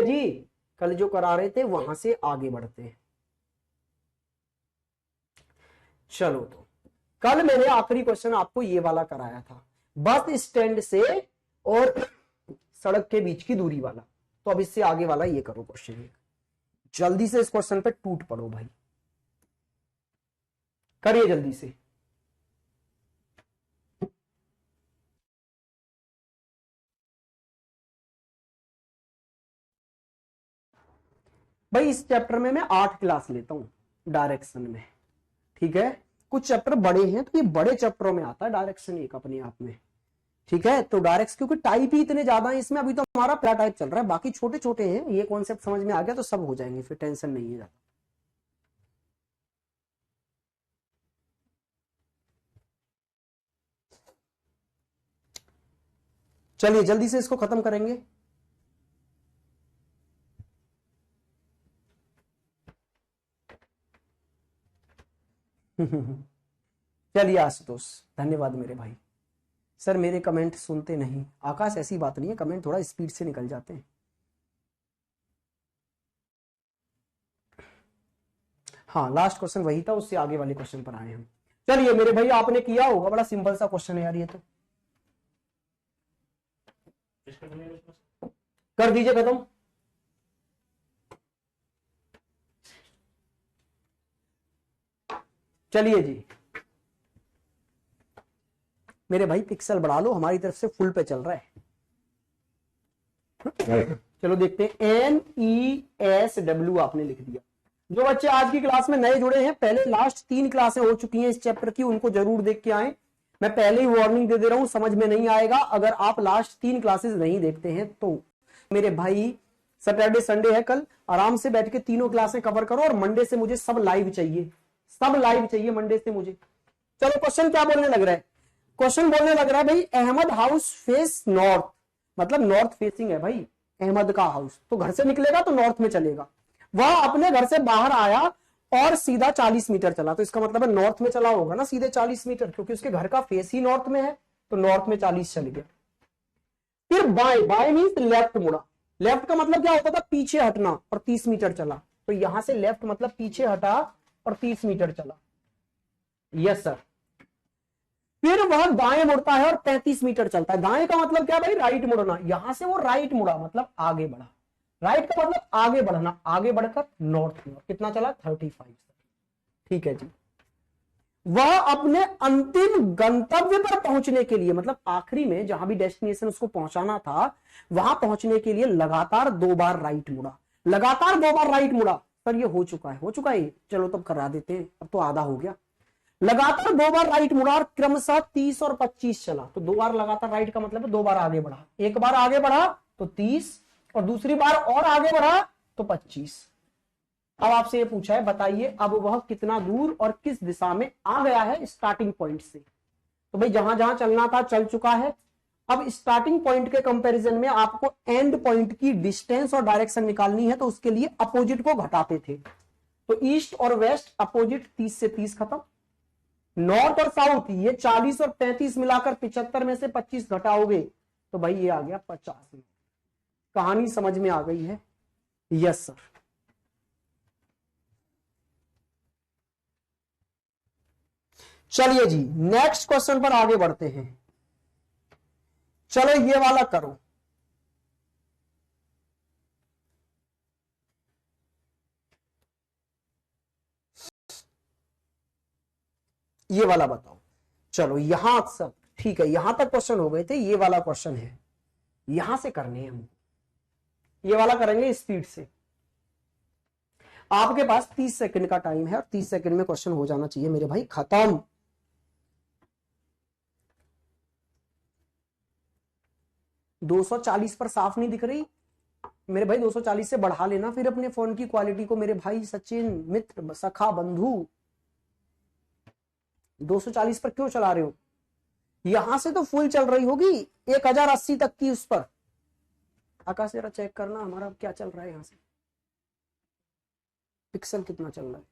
जी, कल जो करा रहे थे वहां से आगे बढ़ते हैं। चलो, तो कल मैंने आखिरी क्वेश्चन आपको ये वाला कराया था, बस स्टैंड से और सड़क के बीच की दूरी वाला। तो अब इससे आगे वाला ये करो क्वेश्चन, जल्दी से इस क्वेश्चन पे टूट पड़ो भाई, करिए जल्दी से। भाई इस चैप्टर में मैं 8 क्लास लेता हूं डायरेक्शन में, ठीक है। कुछ चैप्टर बड़े हैं तो ये बड़े चैप्टरों में आता है डायरेक्शन एक अपने आप में, ठीक है। तो डायरेक्ट क्योंकि टाइप ही इतने ज्यादा हैं इसमें, अभी तो हमारा पहला टाइप चल रहा है, बाकी छोटे छोटे हैं। ये कॉन्सेप्ट समझ में आ गया तो सब हो जाएंगे, फिर टेंशन नहीं है ज्यादा। चलिए जल्दी से इसको खत्म करेंगे। चलिए आशुतोष, धन्यवाद मेरे भाई। सर मेरे कमेंट सुनते नहीं, आकाश ऐसी बात नहीं है, कमेंट थोड़ा स्पीड से निकल जाते हैं। हाँ लास्ट क्वेश्चन वही था, उससे आगे वाले क्वेश्चन पर आए हम। चलिए मेरे भाई, आपने किया होगा, बड़ा सिंपल सा क्वेश्चन है यार ये तो, कर दीजिए खत्म। चलिए जी मेरे भाई, पिक्सल बढ़ा लो, हमारी तरफ से फुल पे चल रहा है। चलो देखते हैं, NESW आपने लिख दिया। जो बच्चे आज की क्लास में नए जुड़े हैं, पहले लास्ट 3 क्लासें हो चुकी हैं इस चैप्टर की, उनको जरूर देख के आए। मैं पहले ही वार्निंग दे दे रहा हूं, समझ में नहीं आएगा अगर आप लास्ट 3 क्लासेस नहीं देखते हैं तो। मेरे भाई सैटरडे संडे है कल, आराम से बैठ के तीनों क्लासें कवर करो, और मंडे से मुझे सब लाइव चाहिए, सब लाइव चाहिए मंडे से मुझे। चलो क्वेश्चन क्या बोलने लग रहा है, क्वेश्चन बोलने लग रहा है भाई, अहमद हाउस फेस नॉर्थ, मतलब नॉर्थ फेसिंग है भाई अहमद का हाउस, तो घर से निकलेगा तो नॉर्थ में चलेगा। वह अपने घर से बाहर आया और सीधा 40 मीटर चला, तो इसका मतलब है नॉर्थ में चला होगा ना सीधे 40 मीटर, क्योंकि उसके घर का फेस ही नॉर्थ में है, तो नॉर्थ में 40 चल गया। फिर बाएं, बाएं मीन्स लेफ्ट मुड़ा, लेफ्ट का मतलब क्या होता था, पीछे हटना, और 30 मीटर चला, तो यहां से लेफ्ट मतलब पीछे हटा और 30 मीटर चला। Yes sir. फिर वह दाएं मुड़ता है और 35 मीटर चलता है। दाएं का मतलब क्या भाई, राइट मुड़ना, यहां से वो राइट मुड़ा मतलब आगे बढ़ा, राइट का मतलब आगे बढ़ना, आगे बढ़कर नॉर्थ में, कितना चला 35। ठीक है जी। वह अपने अंतिम गंतव्य पर पहुंचने के लिए, मतलब आखिरी में जहां भी डेस्टिनेशन उसको पहुंचाना था, वहां पहुंचने के लिए लगातार 2 बार राइट मुड़ा, लगातार 2 बार राइट मुड़ा। सर ये हो चुका है, हो चुका है, चलो तब करा देते हैं, अब तो आधा हो गया। लगातार 2 बार राइट मुड़ा और क्रमशः 30 और 25 चला, तो 2 बार लगातार राइट का मतलब है 2 बार आगे बढ़ा, एक बार आगे बढ़ा तो 30, और दूसरी बार और आगे बढ़ा तो 25। अब आपसे ये पूछा है, बताइए अब वह कितना दूर और किस दिशा में आ गया है स्टार्टिंग पॉइंट से। तो भाई जहां जहां चलना था चल चुका है। अब स्टार्टिंग पॉइंट के कंपैरिजन में आपको एंड पॉइंट की डिस्टेंस और डायरेक्शन निकालनी है, तो उसके लिए अपोजिट को घटाते थे। तो ईस्ट और वेस्ट अपोजिट, 30 से 30 खत्म। नॉर्थ और साउथ ये 40 और 35 मिलाकर 75 में से 25 घटाओगे तो भाई ये आ गया 50 में। कहानी समझ में आ गई है? Yes sir. चलिए जी नेक्स्ट क्वेश्चन पर आगे बढ़ते हैं। चलो ये वाला करो, ये वाला बताओ। चलो यहां सब ठीक है, यहां तक क्वेश्चन हो गए थे, ये वाला क्वेश्चन है, यहां से करने हैं हम, ये वाला करेंगे स्पीड से। आपके पास 30 सेकंड का टाइम है और 30 सेकंड में क्वेश्चन हो जाना चाहिए मेरे भाई खत्म। दो 240 पर साफ नहीं दिख रही मेरे भाई, 240 से बढ़ा लेना फिर अपने फोन की क्वालिटी को मेरे भाई सचिन मित्र सखा बंधु। 240 पर क्यों चला रहे हो? यहां से तो फुल चल रही होगी 1080 तक की उस पर। आकाश जरा चेक करना हमारा क्या चल रहा है, यहां से पिक्सल कितना चल रहा है।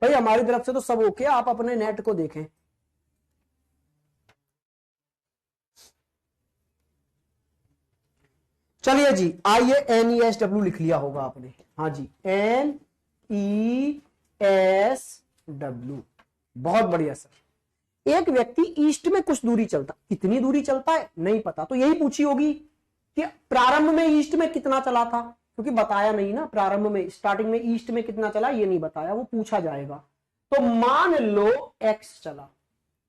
भाई हमारी तरफ से तो सब ओके, आप अपने नेट को देखें। चलिए जी, आइए NESW लिख लिया होगा आपने। हाँ जी, NESW, बहुत बढ़िया सर। एक व्यक्ति ईस्ट में कुछ दूरी चलता, कितनी दूरी चलता है नहीं पता, तो यही पूछी होगी कि प्रारंभ में ईस्ट में कितना चला था, क्योंकि बताया नहीं ना प्रारंभ में, स्टार्टिंग में ईस्ट में कितना चला ये नहीं बताया, वो पूछा जाएगा। तो मान लो एक्स चला,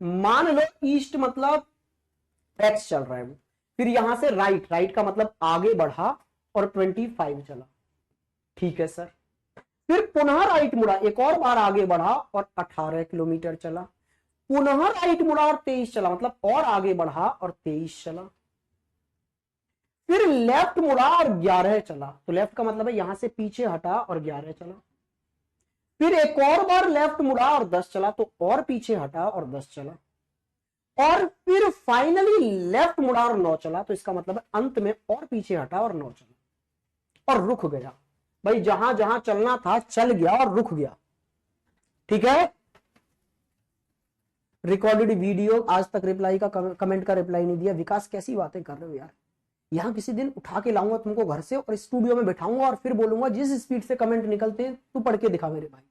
मान लो ईस्ट मतलब एक्स चल रहा है वो, फिर यहां से राइट, राइट का मतलब आगे बढ़ा और 25 चला, ठीक है सर। फिर पुनः राइट मुड़ा, एक और बार आगे बढ़ा और 18 किलोमीटर चला, पुनः राइट मुड़ा और 23 चला, मतलब और आगे बढ़ा और 23 चला। फिर लेफ्ट मुड़ा और 11 चला, तो लेफ्ट का मतलब है यहां से पीछे हटा और 11 चला। फिर एक और बार लेफ्ट मुड़ा और 10 चला, तो और पीछे हटा और 10 चला। और फिर फाइनली लेफ्ट मुड़ा और 9 चला, तो इसका मतलब है अंत में और पीछे हटा और 9 चला और रुक गया। भाई जहां जहां चलना था चल गया और रुक गया, ठीक है। रिकॉर्डेड वीडियो, आज तक रिप्लाई का कमेंट का रिप्लाई नहीं दिया। विकास कैसी बातें कर रहे हो यार, यहां किसी दिन उठा के लाऊंगा तुमको घर से और स्टूडियो में बैठाऊंगा और फिर बोलूंगा जिस स्पीड से कमेंट निकलते हैं तू पढ़ के दिखा मेरे भाई।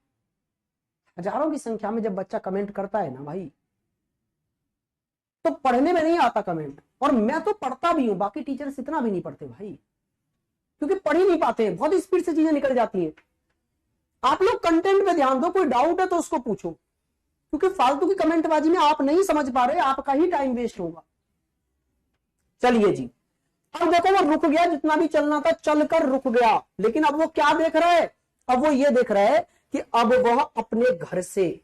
हजारों की संख्या में जब बच्चा कमेंट करता है ना भाई, तो पढ़ने में नहीं आता कमेंट, और मैं तो पढ़ता भी हूं, बाकी टीचर्स इतना भी नहीं पढ़ते भाई, क्योंकि पढ़ ही नहीं पाते हैं, बहुत स्पीड से चीजें निकल जाती हैं। आप लोग कंटेंट पे ध्यान दो, कोई डाउट है तो उसको पूछो, क्योंकि फालतू की कमेंटबाजी में आप नहीं समझ पा रहे, आपका ही टाइम वेस्ट होगा। चलिए जी, अब देखो वो रुक गया, जितना भी चलना था चलकर रुक गया, लेकिन अब वो क्या देख रहा है, अब वो ये देख रहा है कि अब वह अपने घर से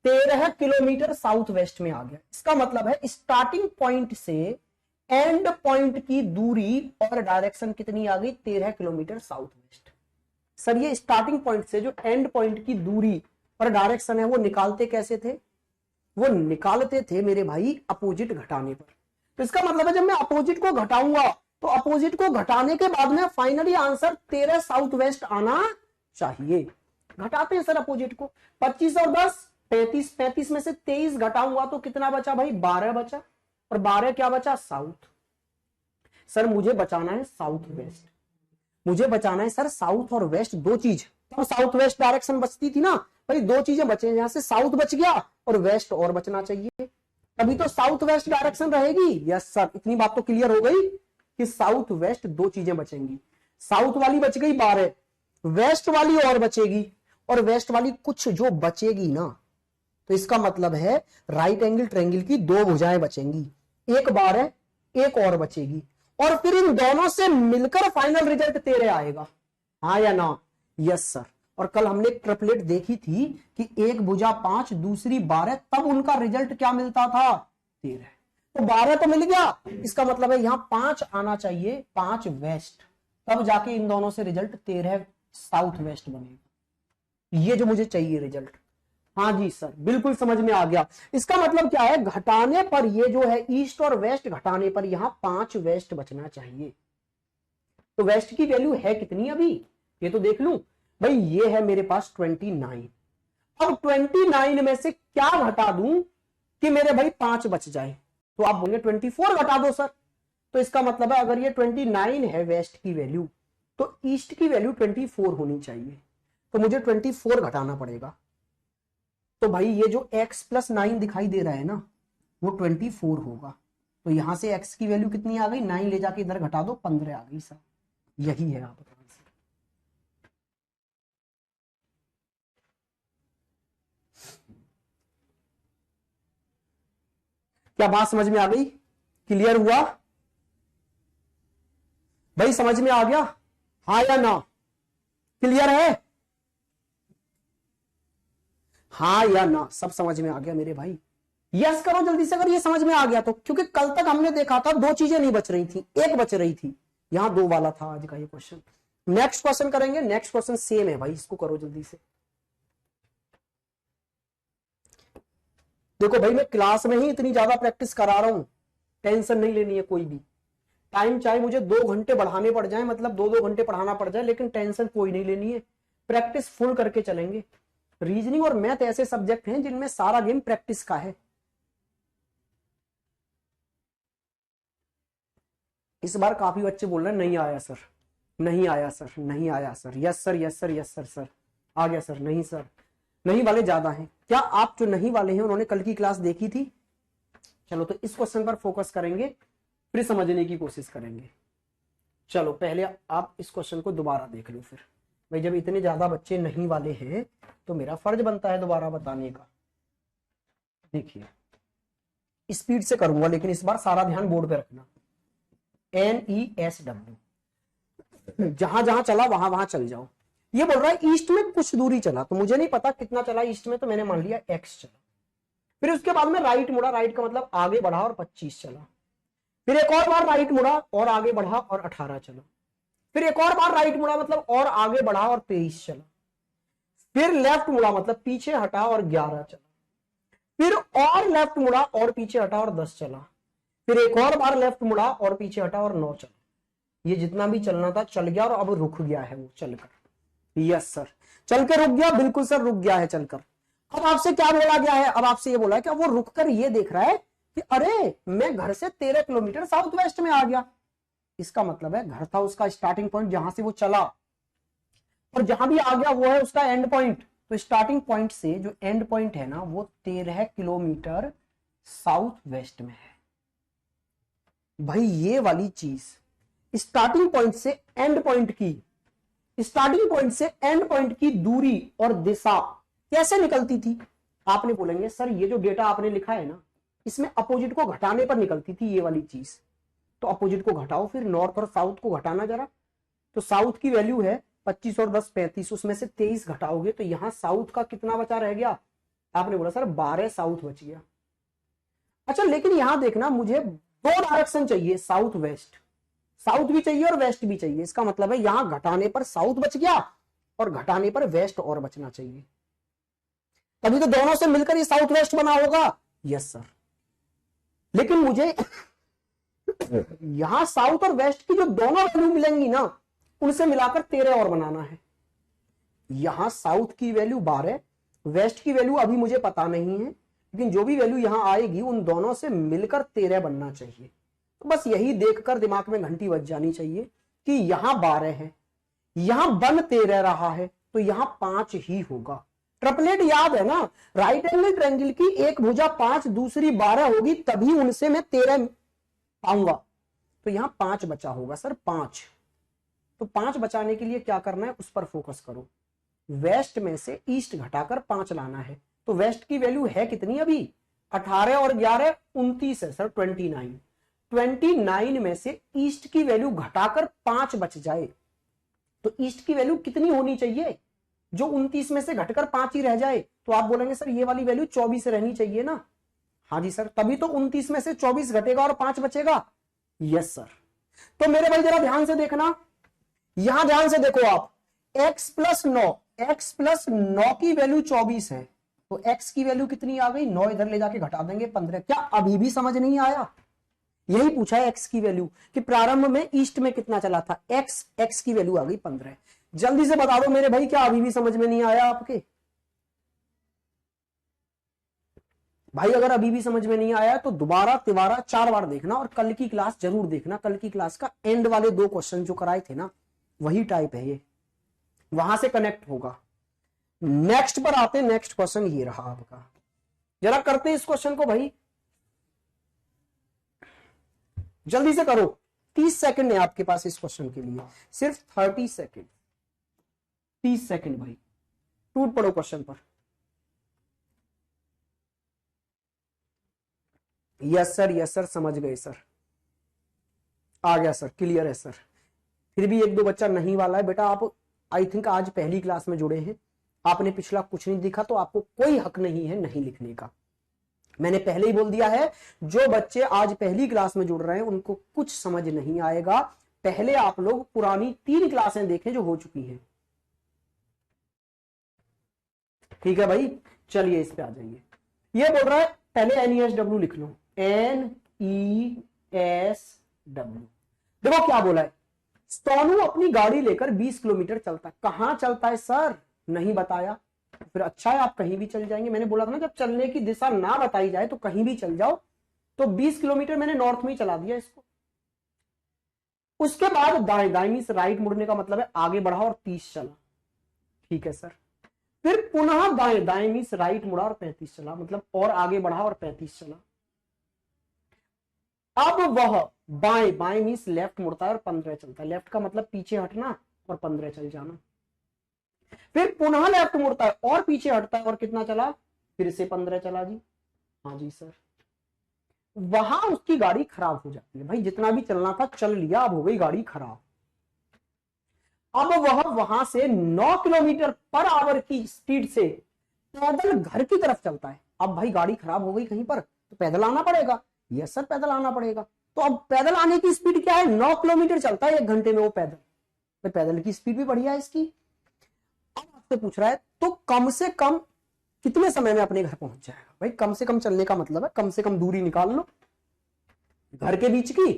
13 किलोमीटर साउथ वेस्ट में आ गया। इसका मतलब है स्टार्टिंग पॉइंट से एंड पॉइंट की दूरी और डायरेक्शन कितनी आ गई, 13 किलोमीटर साउथ वेस्ट। सर ये स्टार्टिंग पॉइंट से जो एंड पॉइंट की दूरी और डायरेक्शन है वो निकालते कैसे थे, वो निकालते थे मेरे भाई अपोजिट घटाने पर। तो इसका मतलब है जब मैं अपोजिट को घटाऊंगा तो अपोजिट को घटाने के बाद में फाइनली आंसर 13 साउथ वेस्ट आना चाहिए। घटाते हैं सर अपोजिट को, 25 और 10 35, 35 में से 23 घटाऊंगा तो कितना बचा भाई, 12 बचा, और 12 क्या बचा, साउथ। सर मुझे बचाना है साउथ वेस्ट, मुझे बचाना है सर साउथ और वेस्ट, दो चीज। तो साउथ वेस्ट डायरेक्शन बचती थी ना भाई, दो चीजें बचे, यहां से साउथ बच गया और वेस्ट और बचना चाहिए, तभी तो साउथ वेस्ट डायरेक्शन रहेगी। यस सर, इतनी बात तो क्लियर हो गई कि साउथ वेस्ट दो चीजें बचेंगी, साउथ वाली बच गई 12, वेस्ट वाली और बचेगी, और वेस्ट वाली कुछ जो बचेगी ना, तो इसका मतलब है राइट एंगल ट्रायंगल की दो भुजाएं बचेंगी, एक 12 एक और बचेगी, और फिर इन दोनों से मिलकर फाइनल रिजल्ट 13 आएगा, हाँ या ना। यस सर, और कल हमने ट्रिपलेट देखी थी कि एक भुजा 5 दूसरी 12, तब उनका रिजल्ट क्या मिलता था, 13। तो 12 तो मिल गया, इसका मतलब है यहां 5 आना चाहिए, 5 वेस्ट, तब जाके इन दोनों से रिजल्ट 13 साउथ वेस्ट बनेगा, ये जो मुझे चाहिए रिजल्ट। हाँ जी सर, बिल्कुल समझ में आ गया। इसका मतलब क्या है, घटाने पर ये जो है ईस्ट और वेस्ट घटाने पर यहां 5 वेस्ट बचना चाहिए। तो वेस्ट की वैल्यू है कितनी अभी, ये तो देख लूं भाई, ये है मेरे पास 29। अब 29 में से क्या घटा दूं कि मेरे भाई 5 बच जाए, तो आप बोलेंगे 24 घटा दो सर। तो इसका मतलब है अगर ये 29 है वेस्ट की वैल्यू, तो ईस्ट की वैल्यू 24 होनी चाहिए, तो मुझे 24 घटाना पड़ेगा। तो भाई ये जो x + 9 दिखाई दे रहा है ना, वो 24 होगा, तो यहां से x की वैल्यू कितनी आ गई, 9 ले जाके इधर घटा दो, 15 आ गई सर, यही है आपका आंसर। क्या बात समझ में आ गई, क्लियर हुआ भाई, समझ में आ गया, हाँ या ना, क्लियर है, हाँ या ना, सब समझ में आ गया मेरे भाई। यस करो जल्दी से अगर ये समझ में आ गया तो, क्योंकि कल तक हमने देखा था दो चीजें नहीं बच रही थी, एक बच रही थी, यहां दो वाला था आज का ये क्वेश्चन। नेक्स्ट क्वेश्चन करेंगे, नेक्स्ट क्वेश्चन सेम है भाई, इसको करो जल्दी से। देखो भाई मैं क्लास में ही इतनी ज्यादा प्रैक्टिस करा रहा हूं, टेंशन नहीं लेनी है कोई भी, टाइम चाहे मुझे 2 घंटे बढ़ाने पड़ जाए, मतलब 2-2 घंटे पढ़ाना पड़ जाए, लेकिन टेंशन कोई नहीं लेनी है, प्रैक्टिस फुल करके चलेंगे। रीजनिंग और मैथ ऐसे सब्जेक्ट हैं जिनमें सारा गेम प्रैक्टिस का है। इस बार काफी बच्चे बोल रहे हैं नहीं आया सर, नहीं आया सर, नहीं आया sir, yes sir, yes sir, yes sir, sir आ गया सर, नहीं सर, नहीं वाले ज्यादा हैं। क्या आप जो नहीं वाले हैं उन्होंने कल की क्लास देखी थी? चलो तो इस क्वेश्चन पर फोकस करेंगे, फिर समझने की कोशिश करेंगे। चलो पहले आप इस क्वेश्चन को दोबारा देख लो। फिर भाई जब इतने ज्यादा बच्चे नहीं वाले हैं तो मेरा फर्ज बनता है दोबारा बताने का। देखिए स्पीड से करूंगा लेकिन इस बार सारा ध्यान बोर्ड पे रखना। NESW, जहां जहां चला वहां वहां चल जाओ। ये बोल रहा है ईस्ट में कुछ दूरी चला, तो मुझे नहीं पता कितना चला ईस्ट में, तो मैंने मान लिया x चला। फिर उसके बाद में राइट मुड़ा, राइट का मतलब आगे बढ़ा और 25 चला। फिर एक और बार राइट मुड़ा और आगे बढ़ा और 18 चला। फिर एक और बार राइट मुड़ा मतलब और आगे बढ़ा और 23 चला। फिर लेफ्ट मुड़ा मतलब पीछे हटा और 11 चला। फिर और लेफ्ट मुड़ा और पीछे हटा और 10 चला। फिर एक और बार लेफ्ट मुड़ा और पीछे हटा और 9 चला। ये जितना भी चलना था चल गया और अब रुक गया है वो चलकर। यस सर, चल के रुक गया, बिल्कुल सर रुक गया है चलकर। अब आपसे क्या बोला गया है? अब आपसे ये बोला है कि वो रुककर ये देख रहा है कि अरे मैं घर से 13 किलोमीटर साउथ वेस्ट में आ गया। इसका मतलब है घर था उसका स्टार्टिंग पॉइंट जहां से वो चला, और जहां भी आ गया वो है उसका एंड पॉइंट। तो स्टार्टिंग पॉइंट से जो एंड पॉइंट है ना वो 13 किलोमीटर साउथ वेस्ट में है। भाई ये वाली चीज स्टार्टिंग पॉइंट से एंड पॉइंट की, स्टार्टिंग पॉइंट से एंड पॉइंट की दूरी और दिशा कैसे निकलती थी? आपने बोलेंगे सर ये जो डेटा आपने लिखा है ना इसमें अपोजिट को घटाने पर निकलती थी ये वाली चीज। तो अपोजिट को घटाओ, फिर नॉर्थ और साउथ को घटाना जरा। तो साउथ की वैल्यू है 25 और 10 35, उसमें से 23 घटाओगे तो यहां साउथ का कितना बचा रह गया? आपने बोला सर 12 साउथ बच गया। अच्छा लेकिन यहां देखना, मुझे दो डायरेक्शन चाहिए, साउथ वेस्ट, साउथ भी चाहिए और वेस्ट भी चाहिए। इसका मतलब है यहां घटाने पर साउथ बच गया और घटाने पर वेस्ट और बचना चाहिए, तभी तो दोनों से मिलकर ये साउथ वेस्ट बना होगा। यस सर, लेकिन मुझे यहां साउथ और वेस्ट की जो दोनों वैल्यू मिलेंगी ना उनसे मिलाकर 13 और बनाना है। यहां साउथ की वैल्यू 12, वेस्ट की वैल्यू अभी मुझे पता नहीं है, लेकिन जो भी वैल्यू यहां आएगी उन दोनों से मिलकर 13 बनना चाहिए। तो बस यही देखकर दिमाग में घंटी बज जानी चाहिए कि यहां 12 है, यहां बन 13 रहा है, तो यहां 5 ही होगा। ट्रिपलेट याद है ना, राइट एंगल ट्रायंगल की एक भुजा 5 दूसरी 12 होगी, तभी उनसे मैं 13 पाऊंगा। तो यहां 5 बचा होगा सर, 5। तो 5 बचाने के लिए क्या करना है उस पर फोकस करो। वेस्ट में से ईस्ट घटाकर 5 लाना है। तो वेस्ट की वैल्यू है कितनी अभी? 18 और 11 29 है सर, 29। 29 में से ईस्ट की वैल्यू घटाकर 5 बच जाए तो ईस्ट की वैल्यू कितनी होनी चाहिए? जो 29 में से घटकर 5 ही रह जाए। तो आप बोलेंगे सर ये वाली वैल्यू 24 रहनी चाहिए ना। हाँ जी सर, तभी तो 29 में से 24 घटेगा और 5 बचेगा। Yes sir. तो मेरे भाई जरा ध्यान से देखना, यहां ध्यान से देखो आप, x प्लस 9, x प्लस 9 की वैल्यू 24 है, तो x की वैल्यू कितनी आ गई? 9 इधर ले जाके घटा देंगे 15। क्या अभी भी समझ नहीं आया? यही पूछा है x की वैल्यू कि प्रारंभ में ईस्ट में कितना चला था, x की वैल्यू आ गई 15। जल्दी से बता दो मेरे भाई, क्या अभी भी समझ में नहीं आया आपके? भाई अगर अभी भी समझ में नहीं आया तो दोबारा तिबारा 4 बार देखना और कल की क्लास जरूर देखना। कल की क्लास का एंड वाले 2 क्वेश्चन जो कराए थे ना वही टाइप है ये, वहां से कनेक्ट होगा। नेक्स्ट पर आते, नेक्स्ट क्वेश्चन ये रहा आपका, जरा करते इस क्वेश्चन को भाई, जल्दी से करो। 30 सेकंड है आपके पास इस क्वेश्चन के लिए, सिर्फ 30 सेकंड, 30 सेकंड भाई, टूट पड़ो क्वेश्चन पर। यस सर, यस सर, समझ गए सर, आ गया सर, क्लियर है सर। फिर भी 1-2 बच्चा नहीं वाला है बेटा। आप आई थिंक आज पहली क्लास में जुड़े हैं, आपने पिछला कुछ नहीं दिखा, तो आपको कोई हक नहीं है नहीं लिखने का। मैंने पहले ही बोल दिया है, जो बच्चे आज पहली क्लास में जुड़ रहे हैं उनको कुछ समझ नहीं आएगा। पहले आप लोग पुरानी 3 क्लासें देखें जो हो चुकी हैं। ठीक है भाई, चलिए इस पे आ जाइए। ये बोल रहा है पहले NESW लिख लो, NESW। देखो क्या बोला है, सोनू अपनी गाड़ी लेकर 20 किलोमीटर चलता है। कहां चलता है सर? नहीं बताया। फिर अच्छा है, आप कहीं भी चल जाएंगे। मैंने बोला था ना, जब चलने की दिशा ना बताई जाए तो कहीं भी चल जाओ। तो 20 किलोमीटर मैंने नॉर्थ में ही चला दिया इसको। उसके बाद दाएं, दाएं मींस राइट मुड़ने का मतलब है आगे बढ़ा और 30 चला। ठीक है सर। फिर पुनः दाएं, दाएं मींस राइट मुड़ा और 35 चला, मतलब और आगे बढ़ा और 35 चला। अब वह बाएं, बाएं मींस लेफ्ट मुड़ता है और 15 चलता है। लेफ्ट का मतलब पीछे हटना और 15 चल जाना। फिर पुनः लेफ्ट मुड़ता है और पीछे हटता है और कितना चला, फिर से 15 चला जी। हाँ जी सर। वहां उसकी गाड़ी खराब हो जाती है। भाई जितना भी चलना था चल लिया, अब हो गई गाड़ी खराब। अब वह वहां से 9 किलोमीटर पर आवर की स्पीड से पैदल घर की तरफ चलता है। अब भाई गाड़ी खराब हो गई कहीं पर तो पैदल आना पड़ेगा। यस सर, पैदल आना पड़ेगा। तो अब पैदल आने की स्पीड क्या है, 9 किलोमीटर चलता है 1 घंटे में वो पैदल। तो पैदल की स्पीड भी बढ़िया है इसकी। अब आपसे पूछ रहा है तो कम से कम कितने समय में अपने घर पहुंच जाएगा। भाई कम से कम चलने का मतलब है कम से कम दूरी निकाल लो घर के बीच की।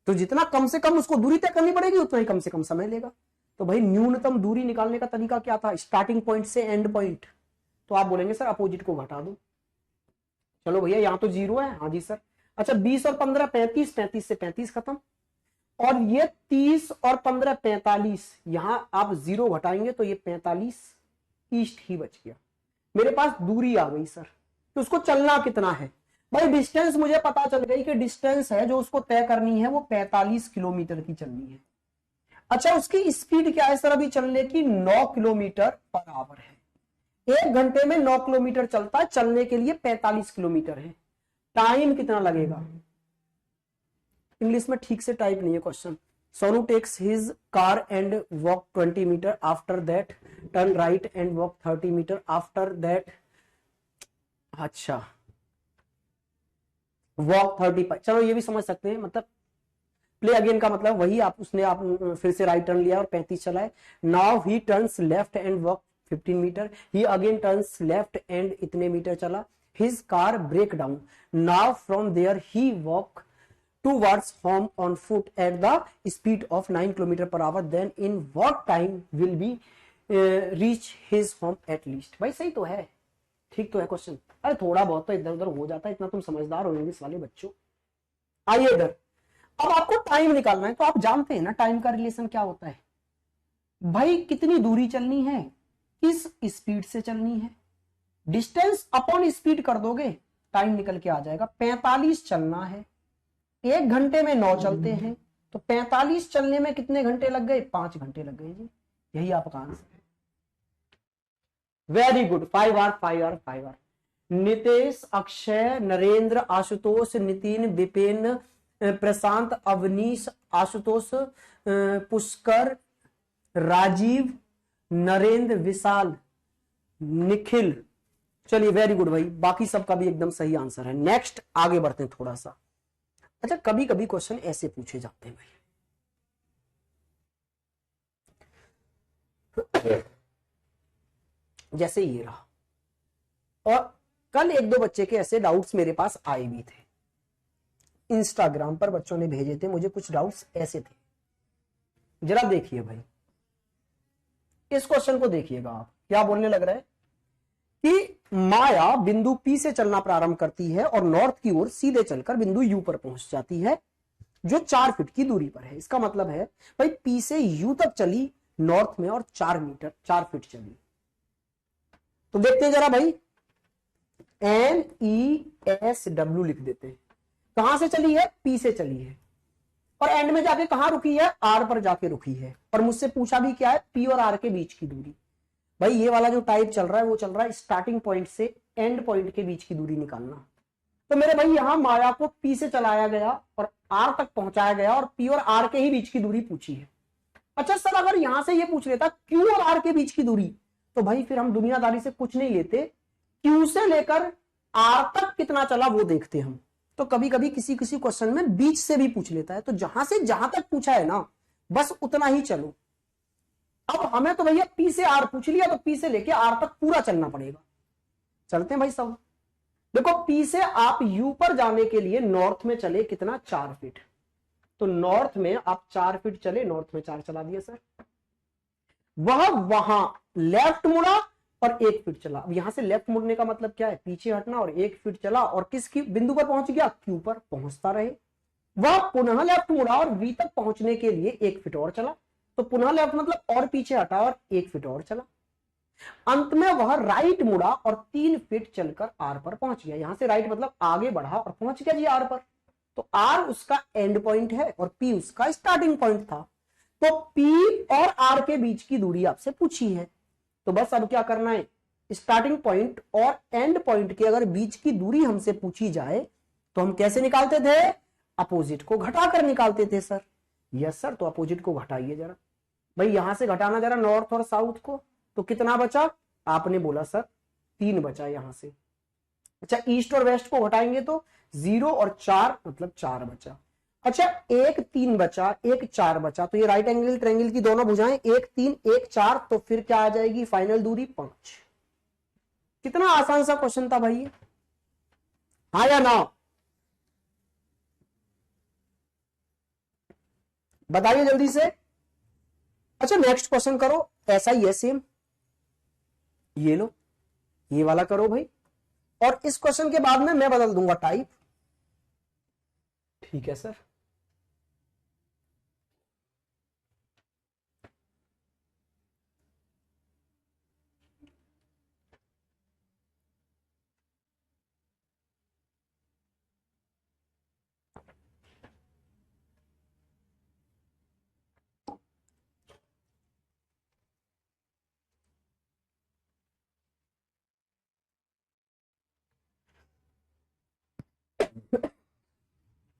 तो जितना कम से कम उसको दूरी तय करनी पड़ेगी उतना ही कम से कम समय लेगा। तो भाई न्यूनतम दूरी निकालने का तरीका क्या था, स्टार्टिंग पॉइंट से एंड पॉइंट। तो आप बोलेंगे सर अपोजिट को घटा दो। चलो भैया यहाँ तो 0 है। हाँ जी सर। अच्छा 20 और 15 35, 35 से 35 खत्म। और ये 30 और 15 45, यहां आप 0 घटाएंगे तो ये 45 ईस्ट ही बच गया। मेरे पास दूरी आ गई सर। तो उसको चलना कितना है। भाई डिस्टेंस मुझे पता चल गई कि डिस्टेंस है जो उसको तय करनी है वो 45 किलोमीटर की चलनी है। अच्छा उसकी स्पीड क्या है सर अभी चलने की, 9 किलोमीटर पर आवर है। 1 घंटे में 9 किलोमीटर चलता है, चलने के लिए 45 किलोमीटर है। टाइम कितना लगेगा। इंग्लिश में ठीक से टाइप नहीं है question. Sonu takes his car and walk 20 meter after that turn right and walk 30 meter after that. अच्छा वॉक 30, चलो ये भी समझ सकते हैं। मतलब प्ले अगेन का मतलब वही, आप फिर से राइट टर्न लिया और 35 चलाए। Now he turns left and walk 15 meter. He again turns left and इतने मीटर चला। His car break down. Now from there he walk towards home on foot at the speed of 9 km per hour. Then in what time will be reach his home at least। भाई सही तो है, ठीक तो है question. अरे थोड़ा बहुत तो इधर उधर हो जाता है, इतना तुम समझदार हो इंग्लिश वाले बच्चों। आइए इधर, अब आपको टाइम निकालना है। तो आप जानते हैं ना टाइम का रिलेशन क्या होता है। भाई कितनी दूरी चलनी है, किस स्पीड से चलनी है, डिस्टेंस अपॉन स्पीड कर दोगे टाइम निकल के आ जाएगा। 45 चलना है, 1 घंटे में 9 चलते हैं, तो 45 चलने में कितने घंटे लग गए, 5 घंटे लग गए जी। यही आपका आंसर है। Very good, 5 hour 5 hour 5 hour. Nitesh, Akshay, Narendra, Ashutosh, Nitin, Vipin, Prashant, Avnish, Ashutosh, Pushkar, Rajeev, Narendra, Vishal, Nikhil. चलिए वेरी गुड भाई, बाकी सबका भी एकदम सही आंसर है। नेक्स्ट आगे बढ़ते हैं थोड़ा सा। अच्छा कभी कभी क्वेश्चन ऐसे पूछे जाते हैं भाई, जैसे ये रहा। और कल 1-2 बच्चे के ऐसे डाउट्स मेरे पास आए भी थे, इंस्टाग्राम पर बच्चों ने भेजे थे मुझे, कुछ डाउट्स ऐसे थे। जरा देखिए भाई, इस क्वेश्चन को देखिएगा आप, क्या बोलने लग रहा है कि माया बिंदु P से चलना प्रारंभ करती है और नॉर्थ की ओर सीधे चलकर बिंदु U पर पहुंच जाती है जो 4 फीट की दूरी पर है। इसका मतलब है भाई P से U तक चली नॉर्थ में और 4 फीट चली। तो देखते हैं जरा भाई, NESW लिख देते हैं। कहां से चली है, P से चली है, और एंड में जाके कहां रुकी है, R पर जाके रुकी है। और मुझसे पूछा भी क्या है, P और R के बीच की दूरी। भाई ये वाला जो टाइप चल रहा है वो चल रहा है स्टार्टिंग पॉइंट से एंड पॉइंट के बीच की दूरी निकालना। तो मेरे भाई यहां माया को P से चलाया गया और R तक पहुंचाया गया और P और R के ही बीच की दूरी पूछी है। अच्छा सर अगर यहां से ये पूछ लेता Q और R के बीच की दूरी, तो भाई फिर हम दुनियादारी से कुछ नहीं लेते, Q से लेकर R तक कितना चला वो देखते हम। तो कभी कभी किसी किसी क्वेश्चन में बीच से भी पूछ लेता है, तो जहां से जहां तक पूछा है ना बस उतना ही चलो। अब हमें तो भैया P से R पूछ लिया, तो P से लेके R तक पूरा चलना पड़ेगा। चलते हैं भाई सब। देखो P से आप U पर जाने के लिए नॉर्थ में चले कितना, 4 फीट। तो नॉर्थ में आप 4 फीट चले, नॉर्थ में 4 चला दिया सर। वह वहां लेफ्ट मुड़ा, और 1 फीट चला। अब यहां से लेफ्ट मुड़ने का मतलब क्या है, पीछे हटना, और 1 फीट चला और किस बिंदु पर पहुंच गया, क्यू पर पहुंचता रहे। वह पुनः लेफ्ट मुड़ा और बी तक पहुंचने के लिए 1 फीट और चला। तो पुनः लेफ्ट मतलब और पीछे हटा और 1 फीट और चला। अंत में वह राइट मुड़ा और 3 फीट चलकर आर पर पहुंच गया। यहां से राइट मतलब आगे बढ़ा और पहुंच गया जी आर पर। तो आर उसका एंड पॉइंट है और पी उसका स्टार्टिंग पॉइंट था। तो पी और आर के बीच की दूरी आपसे पूछी है। तो बस अब क्या करना है, स्टार्टिंग पॉइंट और एंड पॉइंट के अगर बीच की दूरी हमसे पूछी जाए तो हम कैसे निकालते थे, अपोजिट को घटाकर निकालते थे सर। यस सर, तो अपोजिट को घटाइए जरा भाई, यहां से घटाना जरा नॉर्थ और साउथ को। तो कितना बचा, आपने बोला सर 3 बचा यहां से। अच्छा, ईस्ट और वेस्ट को घटाएंगे तो 0 और 4 मतलब 4 बचा। अच्छा, 1 3 बचा, 1 4 बचा। तो ये राइट एंगल ट्रायंगल की दोनों भुजाएं 1 3 1 4, तो फिर क्या आ जाएगी, फाइनल दूरी 5। कितना आसान सा क्वेश्चन था भाई, हाँ या ना, बताइए जल्दी से। अच्छा, नेक्स्ट क्वेश्चन करो, ऐसा ही है सेम, ये लो, ये वाला करो भाई। और इस क्वेश्चन के बाद में मैं बदल दूंगा टाइप, ठीक है सर।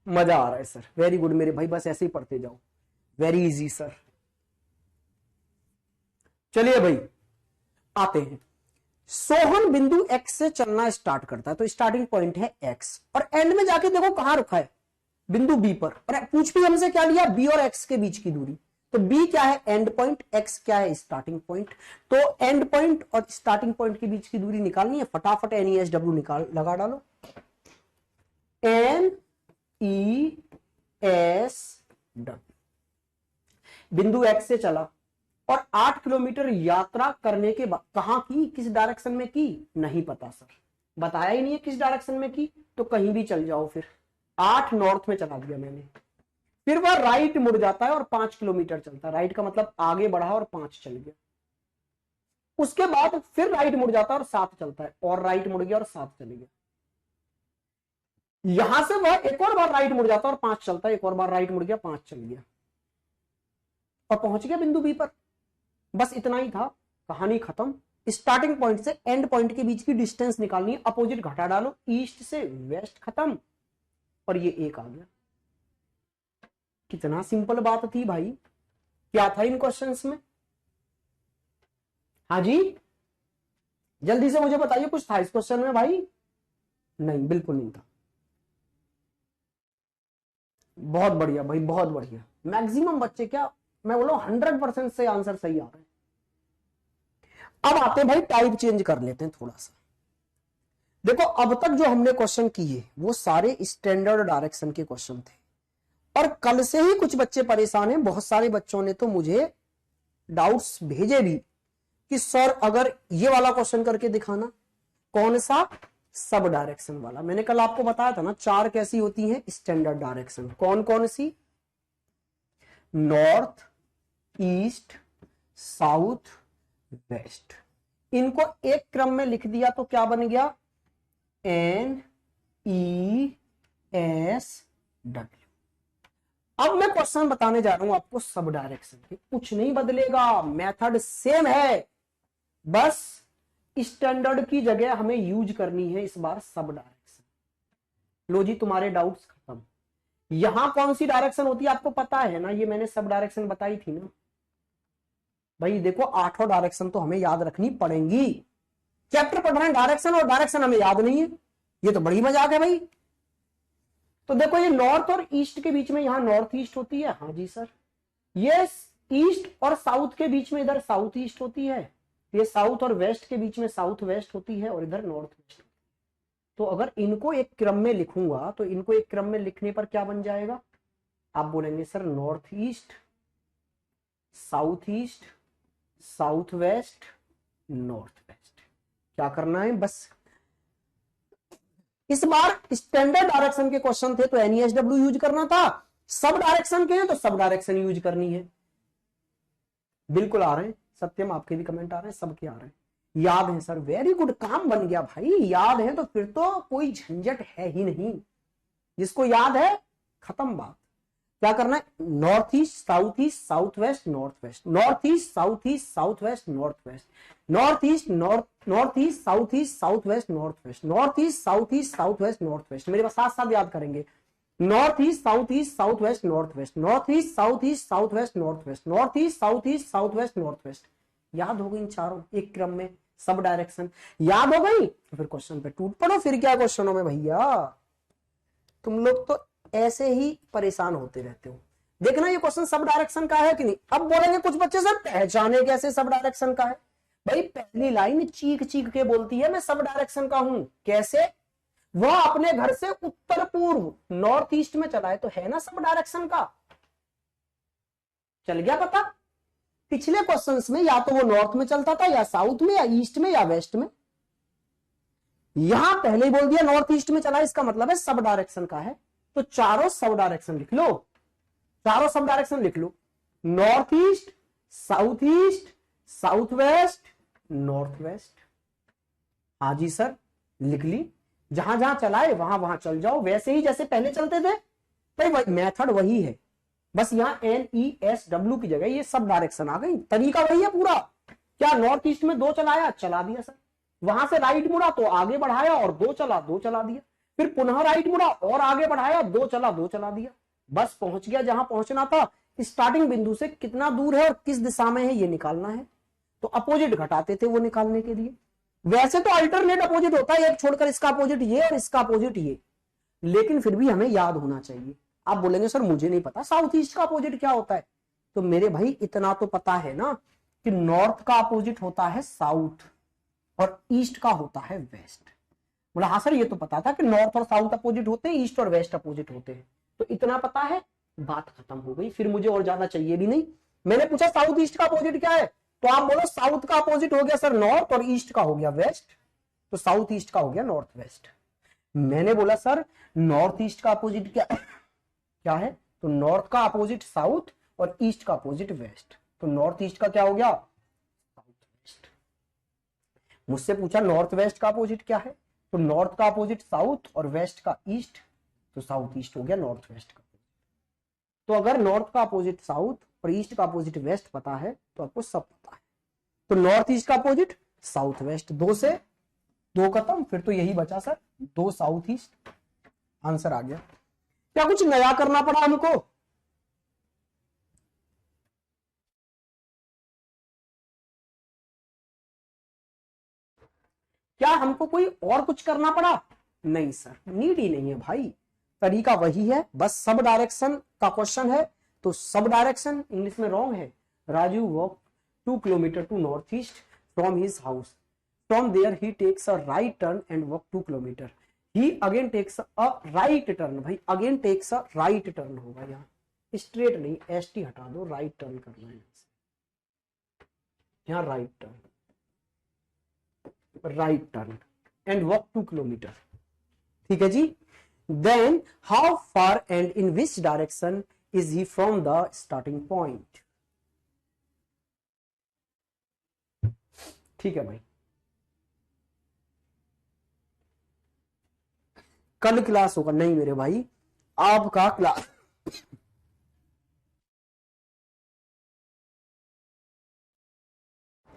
मजा आ रहा है सर, वेरी गुड मेरे भाई, बस ऐसे ही पढ़ते जाओ, वेरी इजी सर। चलिए भाई आते हैं। सोहन बिंदु एक्स से चलना स्टार्ट करता है, तो स्टार्टिंग पॉइंट है एक्स, और एंड में जाके देखो कहां रुका है, बिंदु बी पर। और पूछ भी हमसे क्या लिया, बी और एक्स के बीच की दूरी। तो बी क्या है, एंड पॉइंट, एक्स क्या है, स्टार्टिंग पॉइंट। तो एंड पॉइंट और स्टार्टिंग पॉइंट के बीच की दूरी निकालनी है, फटाफट NESW निकाल लगा डालो। NESW, बिंदु एक्स से चला और 8 किलोमीटर यात्रा करने के बाद कहां की, किस डायरेक्शन में की, नहीं पता सर, बताया ही नहीं है किस डायरेक्शन में की। तो कहीं भी चल जाओ, फिर 8 नॉर्थ में चला दिया मैंने। फिर वह राइट मुड़ जाता है और 5 किलोमीटर चलता है, राइट का मतलब आगे बढ़ा और 5 चल गया। उसके बाद फिर राइट मुड़ जाता है और 7 चलता है, और राइट मुड़ गया और 7 चल गया। यहां से वह एक और बार राइट मुड़ जाता है और 5 चलता है, एक और बार राइट मुड़ गया, 5 चल गया और पहुंच गया बिंदु बी पर। बस इतना ही था, कहानी खत्म। स्टार्टिंग पॉइंट से एंड पॉइंट के बीच की डिस्टेंस निकालनी है, अपोजिट घटा डालो, ईस्ट से वेस्ट खत्म, और ये एक आ गया। कितना सिंपल बात थी भाई, क्या था इन क्वेश्चंस में, हाँ जी जल्दी से मुझे बताइए, कुछ था इस क्वेश्चन में भाई, नहीं बिल्कुल नहीं था। बहुत बढ़िया भाई, बहुत बढ़िया, मैक्सिमम बच्चे, क्या मैं बोला 100% से आंसर सही आ रहे हैं। अब आते भाई, टाइप चेंज कर लेते हैं थोड़ा सा। देखो अब तक जो हमने क्वेश्चन किए वो सारे स्टैंडर्ड डायरेक्शन के क्वेश्चन थे, और कल से ही कुछ बच्चे परेशान हैं, बहुत सारे बच्चों ने तो मुझे डाउट्स भेजे भी कि सर अगर ये वाला क्वेश्चन करके दिखाना। कौन सा, सब डायरेक्शन वाला। मैंने कल आपको बताया था ना, 4 कैसी होती हैं स्टैंडर्ड डायरेक्शन, कौन कौन सी, नॉर्थ, ईस्ट, साउथ, वेस्ट। इनको एक क्रम में लिख दिया तो क्या बन गया, NESW। अब मैं क्वेश्चन बताने जा रहा हूं आपको सब डायरेक्शन के, कुछ नहीं बदलेगा, मेथड सेम है, बस स्टैंडर्ड की जगह हमें यूज करनी है इस बार सब डायरेक्शन। लो जी, तुम्हारे डाउट्स खत्म। यहां कौन सी डायरेक्शन होती है आपको पता है ना, ये मैंने सब डायरेक्शन बताई थी ना भाई। देखो 8 डायरेक्शन तो हमें याद रखनी पड़ेंगी, चैप्टर पढ़ रहे हैं डायरेक्शन और डायरेक्शन हमें याद नहीं है, ये तो बड़ी मजाक है भाई। तो देखो ये नॉर्थ और ईस्ट के बीच में यहाँ नॉर्थ ईस्ट होती है, हाँ जी सर। ये ईस्ट और साउथ के बीच में इधर साउथ ईस्ट होती है, ये साउथ और वेस्ट के बीच में साउथ वेस्ट होती है, और इधर नॉर्थ वेस्ट। तो अगर इनको एक क्रम में लिखूंगा तो इनको एक क्रम में लिखने पर क्या बन जाएगा, आप बोलेंगे sir north east, south west, north waste. क्या करना है बस, इस बार स्टैंडर्ड डायरेक्शन के क्वेश्चन थे तो NESW यूज करना था, सब डायरेक्शन के हैं तो सब डायरेक्शन यूज करनी है। बिल्कुल आ रहे हैं सत्यम, आपके भी कमेंट आ रहे हैं, सबके आ रहे हैं। याद है सर, वेरी गुड, काम बन गया भाई, याद है तो फिर तो कोई झंझट है ही नहीं, जिसको याद है खत्म बात। क्या करना है, north east south east south west north waste, north east south east south west north waste, north east north east south east south west north waste, north east south east south west north waste. मेरे पास साथ साथ याद करेंगे, north east south east south west north waste, north east south east south west north waste, north east south east south west north waste. याद हो गई चारों एक क्रम में, सब डायरेक्शन याद हो गई, तो फिर क्वेश्चन पे टूट पड़ो। फिर क्या क्वेश्चनों में भैया, तुम लोग तो ऐसे ही परेशान होते रहते हो। देखना ये क्वेश्चन सब डायरेक्शन का है कि नहीं। अब बोलेंगे कुछ बच्चे सर पहचाने कैसे सब डायरेक्शन का है। भाई पहली लाइन चीख चीख के बोलती है मैं सब डायरेक्शन का हूं। कैसे, वह अपने घर से उत्तर पूर्व नॉर्थ ईस्ट में चला है तो है ना सब डायरेक्शन का। चल गया पता, पिछले क्वेश्चंस में या तो वो नॉर्थ में चलता था या साउथ में या ईस्ट में या वेस्ट में, यहां पहले ही बोल दिया नॉर्थ ईस्ट में चला, इसका मतलब है सब डायरेक्शन का है। तो चारों सब डायरेक्शन लिख लो, चारों सब डायरेक्शन लिख लो, north east south east south west north west. हाँ जी सर लिख ली, जहां जहां चलाए वहां वहां चल जाओ, वैसे ही जैसे पहले चलते थे। भाई मेथड वही है, बस यहाँ NESW की जगह ये सब डायरेक्शन आ गई, तरीका वही है पूरा। क्या नॉर्थ ईस्ट में 2 चलाया, चला दिया सर, वहां से राइट मुड़ा तो आगे बढ़ाया और 2 चला, 2 चला दिया, फिर पुनः राइट मुड़ा और आगे बढ़ाया 2 चला, 2 चला दिया, बस पहुंच गया जहां पहुंचना था। स्टार्टिंग बिंदु से कितना दूर है और किस दिशा में है ये निकालना है, तो अपोजिट घटाते थे वो निकालने के लिए। वैसे तो अल्टरनेट अपोजिट होता है, एक छोड़कर इसका अपोजिट ये और इसका अपोजिट ये, लेकिन फिर भी हमें याद होना चाहिए। आप बोलेंगे सर मुझे नहीं पता साउथ ईस्ट का अपोजिट क्या होता है, तो मेरे भाई इतना तो पता है ना कि नॉर्थ का अपोजिट होता है साउथ और ईस्ट का होता है वेस्ट। बोला हाँ सर ये तो पता था कि नॉर्थ और साउथ अपोजिट होते हैं, ईस्ट और वेस्ट अपोजिट होते हैं, तो इतना पता है, बात खत्म हो गई। फिर मुझे और ज्यादा चाहिए भी नहीं। मैंने पूछा साउथ ईस्ट का अपोजिट क्या है, तो आप बोलो साउथ का अपोजिट हो गया सर नॉर्थ और ईस्ट का हो गया वेस्ट, तो साउथ ईस्ट का हो गया नॉर्थ वेस्ट। मैंने बोला सर नॉर्थ ईस्ट का अपोजिट क्या है, तो नॉर्थ का अपोजिट साउथ और ईस्ट का अपोजिट वेस्ट, तो नॉर्थ ईस्ट का क्या हो गया साउथ वेस्ट। मुझसे पूछा नॉर्थ वेस्ट का अपोजिट क्या है, तो नॉर्थ का अपोजिट साउथ और वेस्ट का ईस्ट, तो साउथ ईस्ट हो गया नॉर्थ वेस्ट का। तो अगर नॉर्थ का अपोजिट साउथ और ईस्ट का अपोजिट वेस्ट पता है तो आपको सब पता है। तो नॉर्थ ईस्ट का अपोजिट साउथ वेस्ट, 2 से 2 खत्म, फिर तो यही बचा सर 2 साउथ ईस्ट, आंसर आ गया। क्या कुछ नया करना पड़ा हमको, क्या हमको कोई और कुछ करना पड़ा, नहीं सर नीड ही नहीं है भाई, तरीका वही है, बस सब डायरेक्शन का क्वेश्चन है तो सब डायरेक्शन। इंग्लिश में रॉन्ग है, Raju walk 2 kilometre to north east from his house, from there he takes a right turn and walk 2 kilometre, he again takes a right turn. भाई again takes a right turn होगा, यहाँ straight नहीं, ST हटा दो, right turn करना है यहाँ, right turn and walk 2 kilometre. ठीक है जी। Then how far and in which direction is he from the starting point. ठीक है भाई, कल क्लास होगा, नहीं मेरे भाई आपका क्लास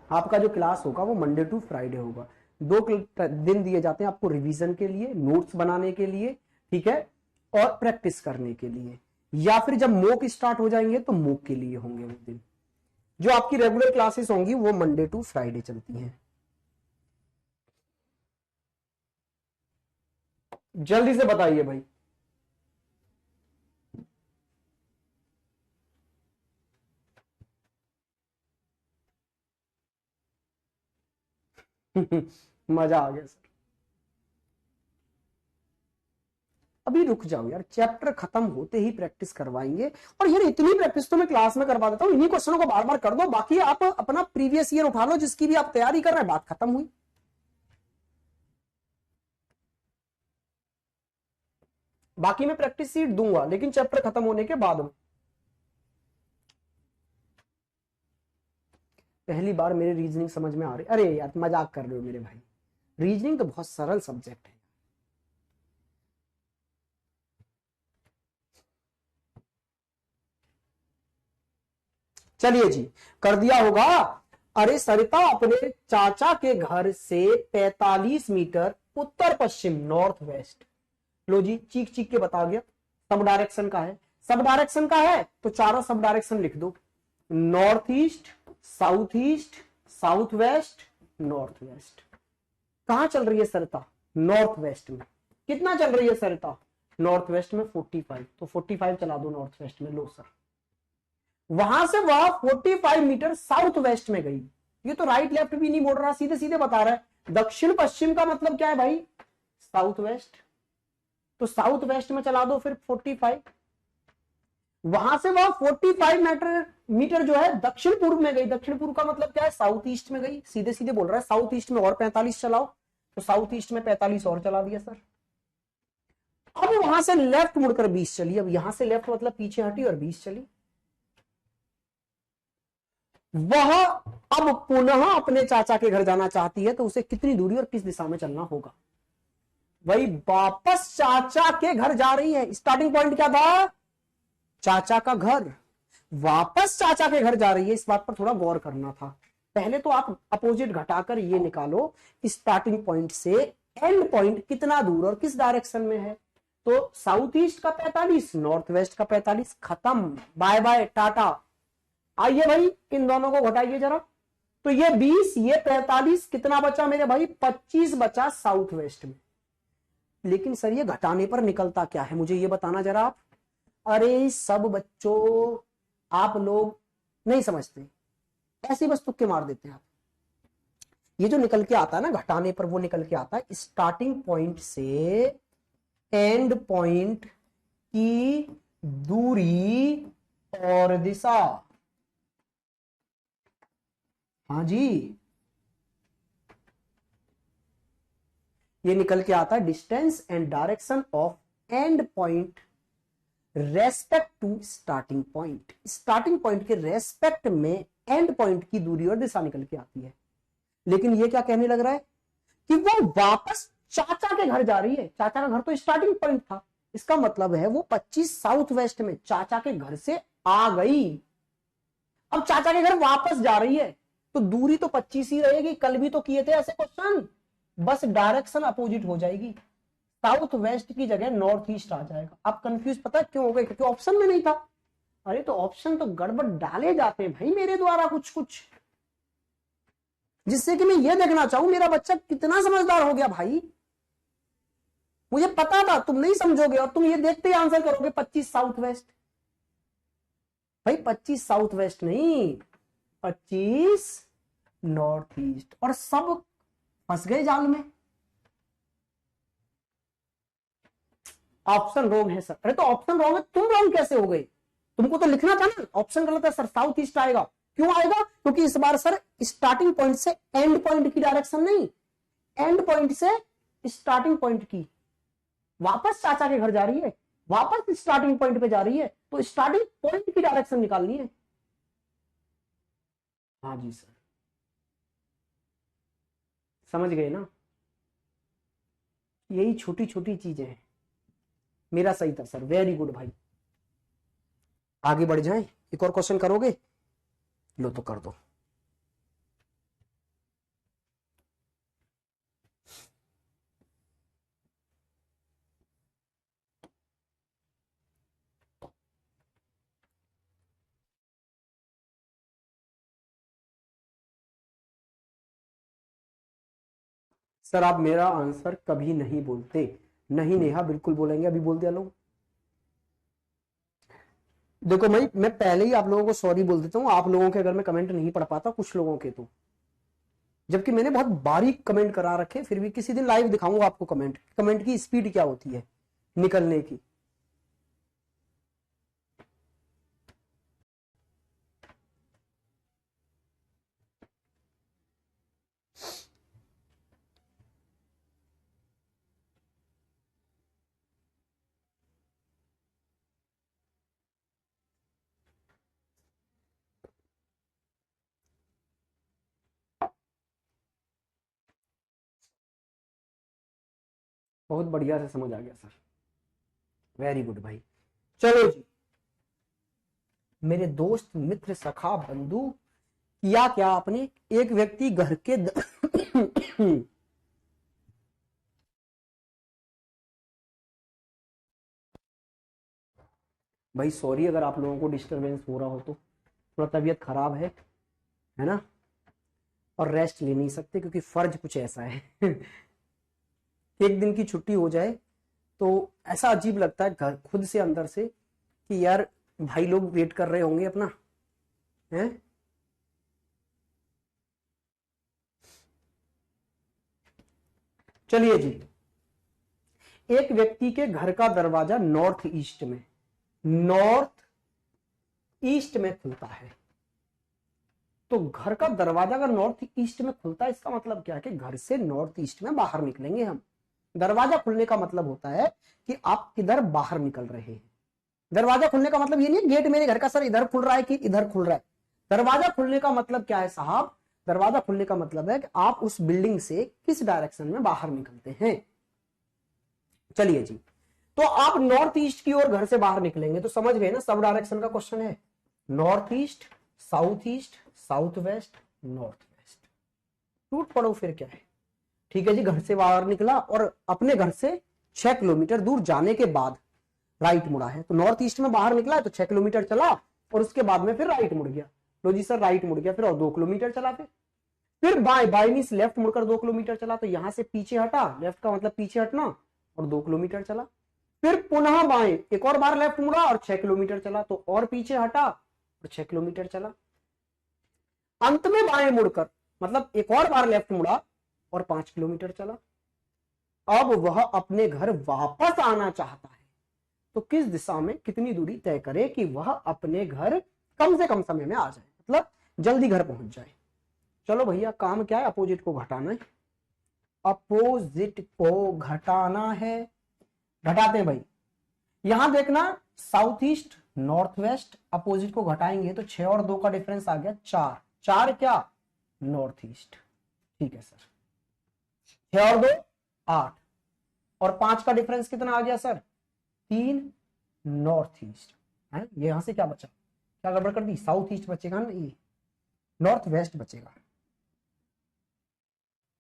आपका जो क्लास होगा वो मंडे टू फ्राइडे होगा। 2 दिन दिए जाते हैं आपको रिवीजन के लिए, नोट्स बनाने के लिए, ठीक है, और प्रैक्टिस करने के लिए, या फिर जब मॉक स्टार्ट हो जाएंगे तो मॉक के लिए होंगे वो दिन। जो आपकी रेगुलर क्लासेस होंगी वो मंडे टू फ्राइडे चलती हैं। जल्दी से बताइए भाई। मजा आ गया सर। अभी रुक जाओ यार, चैप्टर खत्म होते ही प्रैक्टिस करवाएंगे। और यार इतनी प्रैक्टिस तो मैं क्लास में करवा देता हूँ, इन्हीं क्वेश्चनों को बार बार कर दो, बाकी आप अपना प्रीवियस ईयर उठा लो जिसकी भी आप तैयारी कर रहे हैं, बात खत्म हुई। बाकी मैं प्रैक्टिस सीट दूंगा लेकिन चैप्टर खत्म होने के बाद में। पहली बार मेरे रीजनिंग समझ में आ रही, अरे यार मजाक कर रहे हो मेरे भाई, रीजनिंग तो बहुत सरल सब्जेक्ट है। चलिए जी, कर दिया होगा। अरे सरिता अपने चाचा के घर से 45 मीटर उत्तर पश्चिम नॉर्थ वेस्ट, लो जी चीख चीख के बता गया। सब डायरेक्शन का है, सब डायरेक्शन का है तो चारों सब डायरेक्शन लिख दो, north east, south east, south west, north waste. कहां चल रही है सरिता? नॉर्थ वेस्ट में। कितना चल रही है सरिता? नॉर्थ वेस्ट में 45, तो 45 चला दो नॉर्थ वेस्ट में, लो सर। वहां से वह 45 मीटर साउथ वेस्ट में गई। ये तो राइट लेफ्ट भी नहीं मोड़ रहा, सीधे सीधे बता रहा है। दक्षिण पश्चिम का मतलब क्या है भाई? South west. तो साउथ वेस्ट में चला दो फिर 45। वहां से वह 45 मीटर जो है दक्षिण पूर्व में गई। दक्षिण पूर्व का मतलब क्या है? साउथ ईस्ट में गई। सीधे सीधे बोल रहा है, साउथ ईस्ट में और 45 चलाओ, तो साउथ ईस्ट में 45 और चला दिया सर। अब वहां से लेफ्ट मुड़कर 20 चली। अब यहां से लेफ्ट मतलब पीछे हटी और 20 चली। वह अब पुनः अपने चाचा के घर जाना चाहती है, तो उसे कितनी दूरी और किस दिशा में चलना होगा? वही वापस चाचा के घर जा रही है। स्टार्टिंग पॉइंट क्या था? चाचा का घर। वापस चाचा के घर जा रही है, इस बात पर थोड़ा गौर करना था। पहले तो आप अपोजिट घटाकर ये निकालो, स्टार्टिंग पॉइंट से एंड पॉइंट कितना दूर और किस डायरेक्शन में है। तो साउथ ईस्ट का 45, नॉर्थ वेस्ट का 45, खत्म, बाय बाय टाटा। आइए भाई इन दोनों को घटाइए जरा, तो ये 20, ये 45, कितना बचा मेरे भाई? 25 बचा साउथ वेस्ट में। लेकिन सर ये घटाने पर निकलता क्या है, मुझे ये बताना जरा आप। अरे सब बच्चों, आप लोग नहीं समझते, ऐसी बस तुक्के मार देते हैं आप। ये जो निकल के आता है ना घटाने पर, वो निकल के आता है स्टार्टिंग पॉइंट से एंड पॉइंट की दूरी और दिशा। हाँ जी, ये निकल के आता है distance and direction of end point respect to starting point. Starting point के रेस्पेक्ट में एंड पॉइंट की दूरी और दिशा निकल के आती है। लेकिन ये क्या कहने लग रहा है कि वो वापस चाचा के घर जा रही है। चाचा का घर तो स्टार्टिंग पॉइंट था, इसका मतलब है वो 25 साउथ वेस्ट में चाचा के घर से आ गई। अब चाचा के घर वापस जा रही है, तो दूरी तो 25 ही रहेगी। कल भी तो किए थे ऐसे क्वेश्चन, बस डायरेक्शन अपोजिट हो जाएगी। साउथ वेस्ट की जगह नॉर्थ ईस्ट आ जाएगा। आप कंफ्यूज पता है क्यों हो गए? क्योंकि ऑप्शन में नहीं था। अरे तो ऑप्शन तो गड़बड़ डाले जाते हैं भाई मेरे द्वारा कुछ कुछ, जिससे कि मैं ये देखना चाहूं मेरा बच्चा कितना समझदार हो गया भाई। मुझे पता था तुम नहीं समझोगे और तुम ये देखते ही आंसर करोगे 25 साउथ वेस्ट। भाई 25 साउथ वेस्ट नहीं, 25 नॉर्थ ईस्ट, और सब फंस गए जाल में। ऑप्शन रॉन्ग है सर। अरे तो ऑप्शन रॉन्ग है, तुम रॉन्ग कैसे हो गए? तुमको तो लिखना था ना ऑप्शन गलत है सर, साउथ ईस्ट आएगा। क्यों आएगा? क्योंकि इस बार सर स्टार्टिंग पॉइंट से एंड पॉइंट की डायरेक्शन नहीं, एंड पॉइंट से स्टार्टिंग पॉइंट की। वापस चाचा के घर जा रही है, वापस स्टार्टिंग पॉइंट पे जा रही है, तो स्टार्टिंग पॉइंट की डायरेक्शन निकालनी है। हाँ जी सर, समझ गए ना? यही छोटी छोटी चीजें हैं। मेरा सही था सर, वेरी गुड भाई। आगे बढ़ जाएं, एक और क्वेश्चन करोगे? लो तो कर दो। सर आप मेरा आंसर कभी नहीं बोलते। नहीं नेहा, बिल्कुल बोलेंगे, अभी बोल दिया लोग। देखो भाई मैं पहले ही आप लोगों को सॉरी बोल देता हूँ, आप लोगों के अगर मैं कमेंट नहीं पढ़ पाता, कुछ लोगों के तो, जबकि मैंने बहुत बारीक कमेंट करा रखे, फिर भी किसी दिन लाइव दिखाऊंगा आपको कमेंट, कमेंट की स्पीड क्या होती है निकलने की। बहुत बढ़िया से समझ आ गया सर, वेरी गुड भाई। चलो जी, मेरे दोस्त मित्र सखा बंधु, किया क्या आपने, एक व्यक्ति घर के भाई सॉरी अगर आप लोगों को डिस्टरबेंस हो रहा हो तो, थोड़ा तबीयत खराब है ना, और रेस्ट ले नहीं सकते क्योंकि फर्ज कुछ ऐसा है एक दिन की छुट्टी हो जाए तो ऐसा अजीब लगता है घर खुद से अंदर से कि यार भाई लोग वेट कर रहे होंगे अपना, है। चलिए जी, एक व्यक्ति के घर का दरवाजा नॉर्थ ईस्ट में खुलता है। तो घर का दरवाजा अगर नॉर्थ ईस्ट में खुलता है, इसका मतलब क्या है कि घर से नॉर्थ ईस्ट में बाहर निकलेंगे हम। दरवाजा खुलने का मतलब होता है कि आप किधर बाहर निकल रहे हैं। दरवाजा खुलने का मतलब ये नहीं गेट मेरे घर का सर इधर खुल रहा है कि इधर खुल रहा है। दरवाजा खुलने का मतलब क्या है साहब, दरवाजा खुलने का मतलब है कि आप उस बिल्डिंग से किस डायरेक्शन में बाहर निकलते हैं। चलिए जी, तो आप नॉर्थ ईस्ट की ओर घर से बाहर निकलेंगे तो समझ गए ना, सब डायरेक्शन का क्वेश्चन है। North east, south west, north waste. टूट पड़ो फिर क्या है। ठीक है जी, घर से बाहर निकला और अपने घर से 6 किलोमीटर दूर जाने के बाद राइट मुड़ा है। तो नॉर्थ ईस्ट में बाहर निकला है तो 6 किलोमीटर चला और उसके बाद में फिर राइट मुड़ गया। लो जी सर, राइट मुड़ गया फिर और 2 किलोमीटर चला, फिर बाय मीन्स लेफ्ट मुड़कर 2 किलोमीटर चला। तो यहां से पीछे हटा, लेफ्ट का मतलब पीछे हटना, और 2 किलोमीटर चला। फिर पुनः बाएं, एक और बार लेफ्ट मुड़ा और 6 किलोमीटर चला, तो और पीछे हटा और 6 किलोमीटर चला। अंत में बाएं मुड़कर मतलब एक और बार लेफ्ट मुड़ा और 5 किलोमीटर चला। अब वह अपने घर वापस आना चाहता है, तो किस दिशा में कितनी दूरी तय करे कि वह अपने घर कम से कम समय में आ जाए, मतलब जल्दी घर पहुंच जाए। चलो भैया, काम क्या है, अपोजिट को घटाना है। अपोजिट को घटाना है, घटाते हैं भाई। यहां देखना, south east north west, opposite को घटाएंगे तो 6 और 2 का डिफरेंस आ गया 4, 4 क्या नॉर्थ ईस्ट। ठीक है सर, 6 और 2 8, और 5 का डिफरेंस कितना आ गया सर 3 नॉर्थ ईस्ट है। यहां से क्या बचा, क्या गड़बड़ कर दी, साउथ ईस्ट बचेगा ना, ये नॉर्थ वेस्ट बचेगा,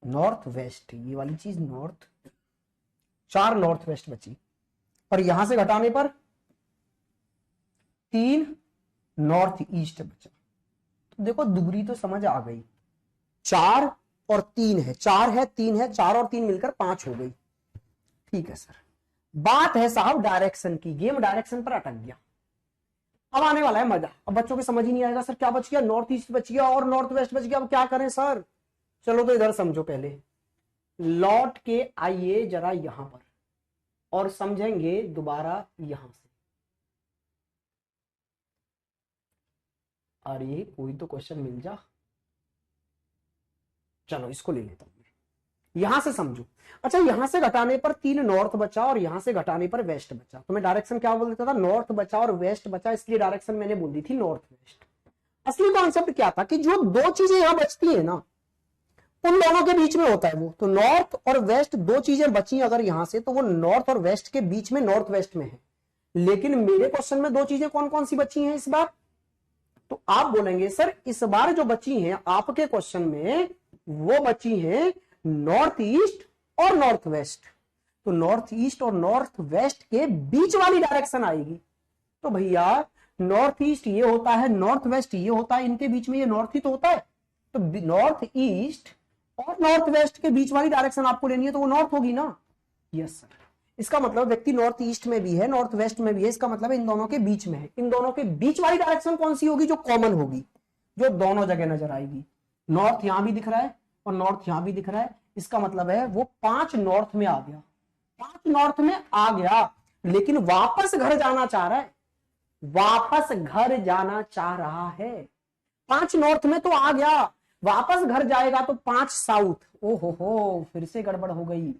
नॉर्थ वेस्ट ये वाली चीज नॉर्थ, 4 नॉर्थ वेस्ट बची, और यहां से घटाने पर 3 नॉर्थ ईस्ट बचा। तो देखो दूरी तो समझ आ गई, 4 और 3 है, 4 है 3 है, 4 और 3 मिलकर 5 हो गई। ठीक है सर, बात है साहब डायरेक्शन की, गेम डायरेक्शन पर अटक गया। अब आने वाला है मजा, अब बच्चों के समझ ही नहीं आएगा सर क्या बच गया, नॉर्थ ईस्ट बच गया और नॉर्थ वेस्ट बच गया, अब क्या करें सर। चलो तो इधर समझो, पहले लौट के आइए जरा यहां पर और समझेंगे दोबारा यहां से। अरे कोई तो क्वेश्चन मिल जा, चलो इसको ले लेता हूं, यहां से समझो। अच्छा, यहां से घटाने पर 3 नॉर्थ बचा और यहां से घटाने पर वेस्ट बचा, तो मैं डायरेक्शन क्या बोल देता था, नॉर्थ बचा और वेस्ट बचा, इसलिए डायरेक्शन मैंने बोल दी थी नॉर्थ वेस्ट। असली कॉन्सेप्ट क्या था कि जो 2 चीजें यहां बचती है ना, उन दोनों के बीच में होता है वो, तो नॉर्थ और वेस्ट 2 चीजें बची अगर यहां से, तो वो नॉर्थ और वेस्ट के बीच में नॉर्थ वेस्ट में है। लेकिन मेरे क्वेश्चन में 2 चीजें कौन कौन सी बची हैं इस बार, तो आप बोलेंगे सर इस बार जो बची हैं आपके क्वेश्चन में वो बची हैं नॉर्थ ईस्ट और नॉर्थ वेस्ट। तो नॉर्थ ईस्ट और नॉर्थ वेस्ट के बीच वाली डायरेक्शन आएगी। तो भैया नॉर्थ ईस्ट ये होता है, नॉर्थ वेस्ट ये होता है, इनके बीच में ये नॉर्थ ही तो होता है। तो नॉर्थ ईस्ट और नॉर्थ वेस्ट के बीच वाली डायरेक्शन आपको लेनी है तो वो नॉर्थ होगी ना। यस सर, इसका मतलब व्यक्ति नॉर्थ ईस्ट में भी है नॉर्थ वेस्ट में भी है, इसका मतलब इन दोनों के बीच में है। इन दोनों के बीच वाली डायरेक्शन कौन सी होगी, जो कॉमन होगी, जो दोनों जगह नजर आएगी। नॉर्थ यहां भी दिख रहा है और नॉर्थ यहां भी दिख रहा है, इसका मतलब है वो 5 नॉर्थ में आ गया, 5 नॉर्थ में आ गया, लेकिन वापस घर जाना चाह रहा है, वापस घर जाना चाह रहा है। 5 नॉर्थ में तो आ गया, वापस घर जाएगा तो 5 साउथ, हो फिर से गड़बड़ हो गई,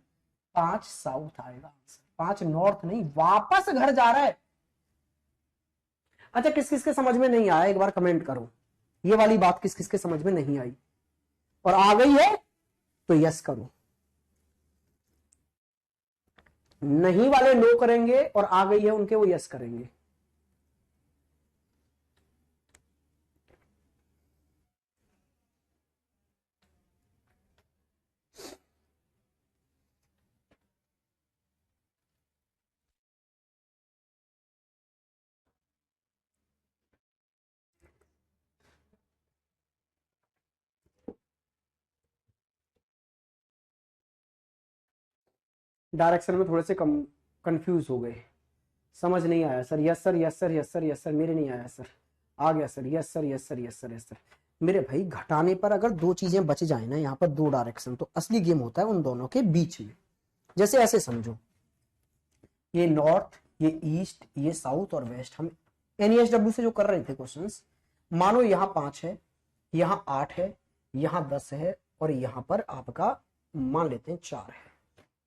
5 साउथ आएगा, 5 नॉर्थ नहीं, वापस घर जा रहा है। अच्छा, किस किस के समझ में नहीं आया एक बार कमेंट करो, ये वाली बात किस किस के समझ में नहीं आई, और आ गई है तो यस करो। नहीं वाले नो करेंगे और आ गई है उनके वो यस करेंगे। डायरेक्शन में थोड़े से कम कंफ्यूज हो गए, समझ नहीं आया sir. Yes sir, yes sir, yes sir, yes sir, मेरे नहीं आया सर। आ गया sir, yes sir, yes sir, yes sir, yes sir. मेरे भाई घटाने पर अगर दो चीजें बच जाए ना, यहाँ पर दो डायरेक्शन, तो असली गेम होता है उन दोनों के बीच में। जैसे ऐसे समझो, ये नॉर्थ, ये ईस्ट, ये साउथ और वेस्ट। हम एनईएसडब्ल्यू से जो कर रहे थे क्वेश्चंस, मानो यहाँ 5 है, यहाँ 8 है, यहाँ 10 है और यहाँ पर आपका मान लेते हैं 4 है।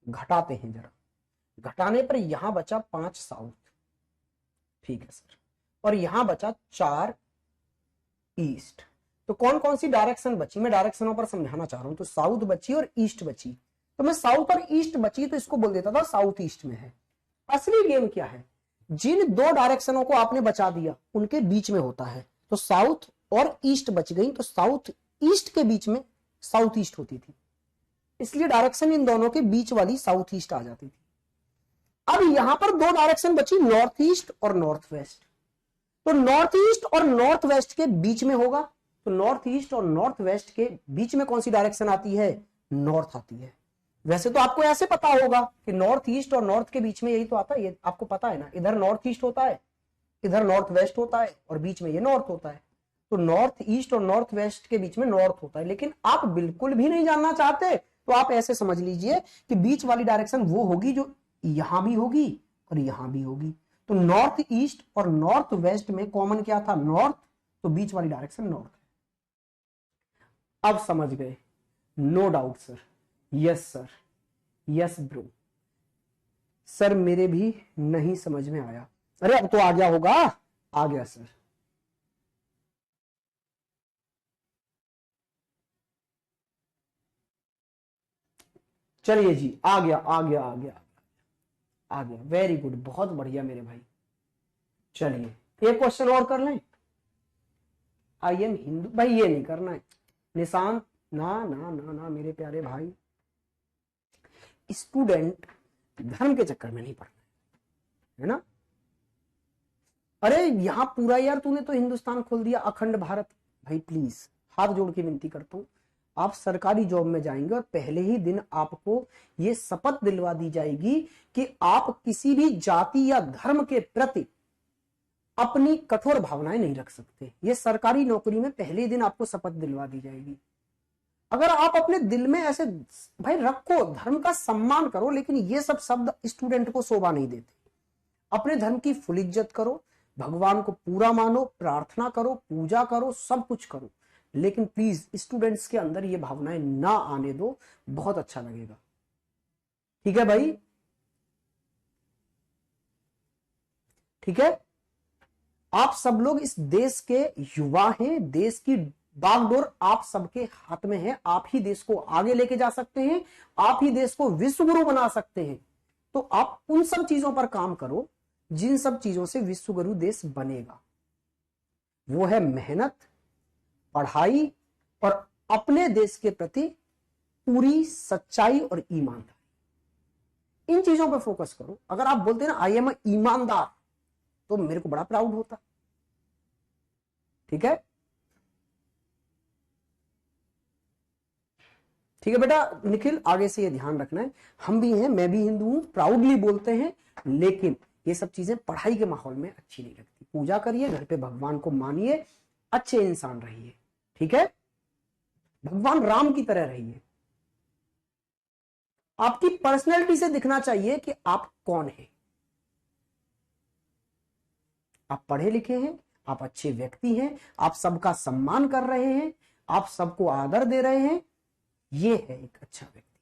घटाते हैं जरा, घटाने पर यहां बचा 5 साउथ, ठीक है सर, और यहां बचा 4 ईस्ट। तो कौन कौन सी डायरेक्शन बची, मैं डायरेक्शनों पर समझाना चाह रहा हूं। तो साउथ बची और ईस्ट बची, तो मैं साउथ और ईस्ट बची तो इसको बोल देता था साउथ ईस्ट में है। असली गेम क्या है, जिन दो डायरेक्शनों को आपने बचा दिया उनके बीच में होता है। तो साउथ और ईस्ट बच गई, तो साउथ ईस्ट के बीच में साउथ ईस्ट होती थी, इसलिए डायरेक्शन इन दोनों के बीच वाली साउथ ईस्ट आ जाती थी। अब यहां पर दो डायरेक्शन बची, नॉर्थ ईस्ट और नॉर्थ वेस्ट। तो नॉर्थ ईस्ट और नॉर्थ वेस्ट के बीच में होगा, तो नॉर्थ ईस्ट और नॉर्थ वेस्ट के बीच में कौन सी डायरेक्शन आती है, नॉर्थ आती है। वैसे तो आपको ऐसे पता होगा कि नॉर्थ ईस्ट और नॉर्थ के बीच में यही तो आता है, ये आपको पता है ना, इधर नॉर्थ ईस्ट होता है, इधर नॉर्थ वेस्ट होता है और बीच में ये नॉर्थ होता है। तो नॉर्थ ईस्ट और नॉर्थ वेस्ट के बीच में नॉर्थ होता है, लेकिन आप बिल्कुल भी नहीं जानना चाहते तो आप ऐसे समझ लीजिए कि बीच वाली डायरेक्शन वो होगी जो यहां भी होगी और यहां भी होगी। तो नॉर्थ ईस्ट और नॉर्थ वेस्ट में कॉमन क्या था, नॉर्थ, तो बीच वाली डायरेक्शन नॉर्थ। अब समझ गए, no doubt sir, yes sir, yes bro. Sir मेरे भी नहीं समझ में आया, अरे अब तो आ गया होगा, आ गया सर। चलिए जी, आ गया आ गया आ गया आ गया, वेरी गुड, बहुत बढ़िया मेरे भाई। चलिए एक क्वेश्चन और कर लें। आई एम हिंदू, भाई ये नहीं करना है निशान, ना ना ना ना मेरे प्यारे भाई, स्टूडेंट धर्म के चक्कर में नहीं पड़ना है ना। अरे यहां पूरा यार तूने तो हिंदुस्तान खोल दिया, अखंड भारत। भाई प्लीज हाथ जोड़ के विनती करता हूं, आप सरकारी जॉब में जाएंगे और पहले ही दिन आपको ये शपथ दिलवा दी जाएगी कि आप किसी भी जाति या धर्म के प्रति अपनी कठोर भावनाएं नहीं रख सकते। ये सरकारी नौकरी में पहले दिन आपको शपथ दिलवा दी जाएगी। अगर आप अपने दिल में ऐसे, भाई रखो, धर्म का सम्मान करो, लेकिन ये सब शब्द स्टूडेंट को शोभा नहीं देते। अपने धर्म की फुल इज्जत करो, भगवान को पूरा मानो, प्रार्थना करो, पूजा करो, सब कुछ करो, लेकिन प्लीज स्टूडेंट्स के अंदर ये भावनाएं ना आने दो, बहुत अच्छा लगेगा। ठीक है भाई, ठीक है। आप सब लोग इस देश के युवा हैं, देश की बागडोर आप सबके हाथ में है, आप ही देश को आगे लेके जा सकते हैं, आप ही देश को विश्व गुरु बना सकते हैं। तो आप उन सब चीजों पर काम करो जिन सब चीजों से विश्व गुरु देश बनेगा। वो है मेहनत, पढ़ाई और अपने देश के प्रति पूरी सच्चाई और ईमानदारी। इन चीजों पर फोकस करो। अगर आप बोलते हैं ना आई एम ईमानदार, तो मेरे को बड़ा प्राउड होता। ठीक है, ठीक है बेटा निखिल, आगे से ये ध्यान रखना है, हम भी हैं, मैं भी हिंदू हूं, प्राउडली बोलते हैं, लेकिन ये सब चीजें पढ़ाई के माहौल में अच्छी नहीं लगती। पूजा करिए, घर पे भगवान को मानिए, अच्छे इंसान रहिए, ठीक है, भगवान राम की तरह रहिए। आपकी पर्सनैलिटी से दिखना चाहिए कि आप कौन है। आप पढ़े लिखे हैं, आप अच्छे व्यक्ति हैं, आप सबका सम्मान कर रहे हैं, आप सबको आदर दे रहे हैं, ये है एक अच्छा व्यक्ति।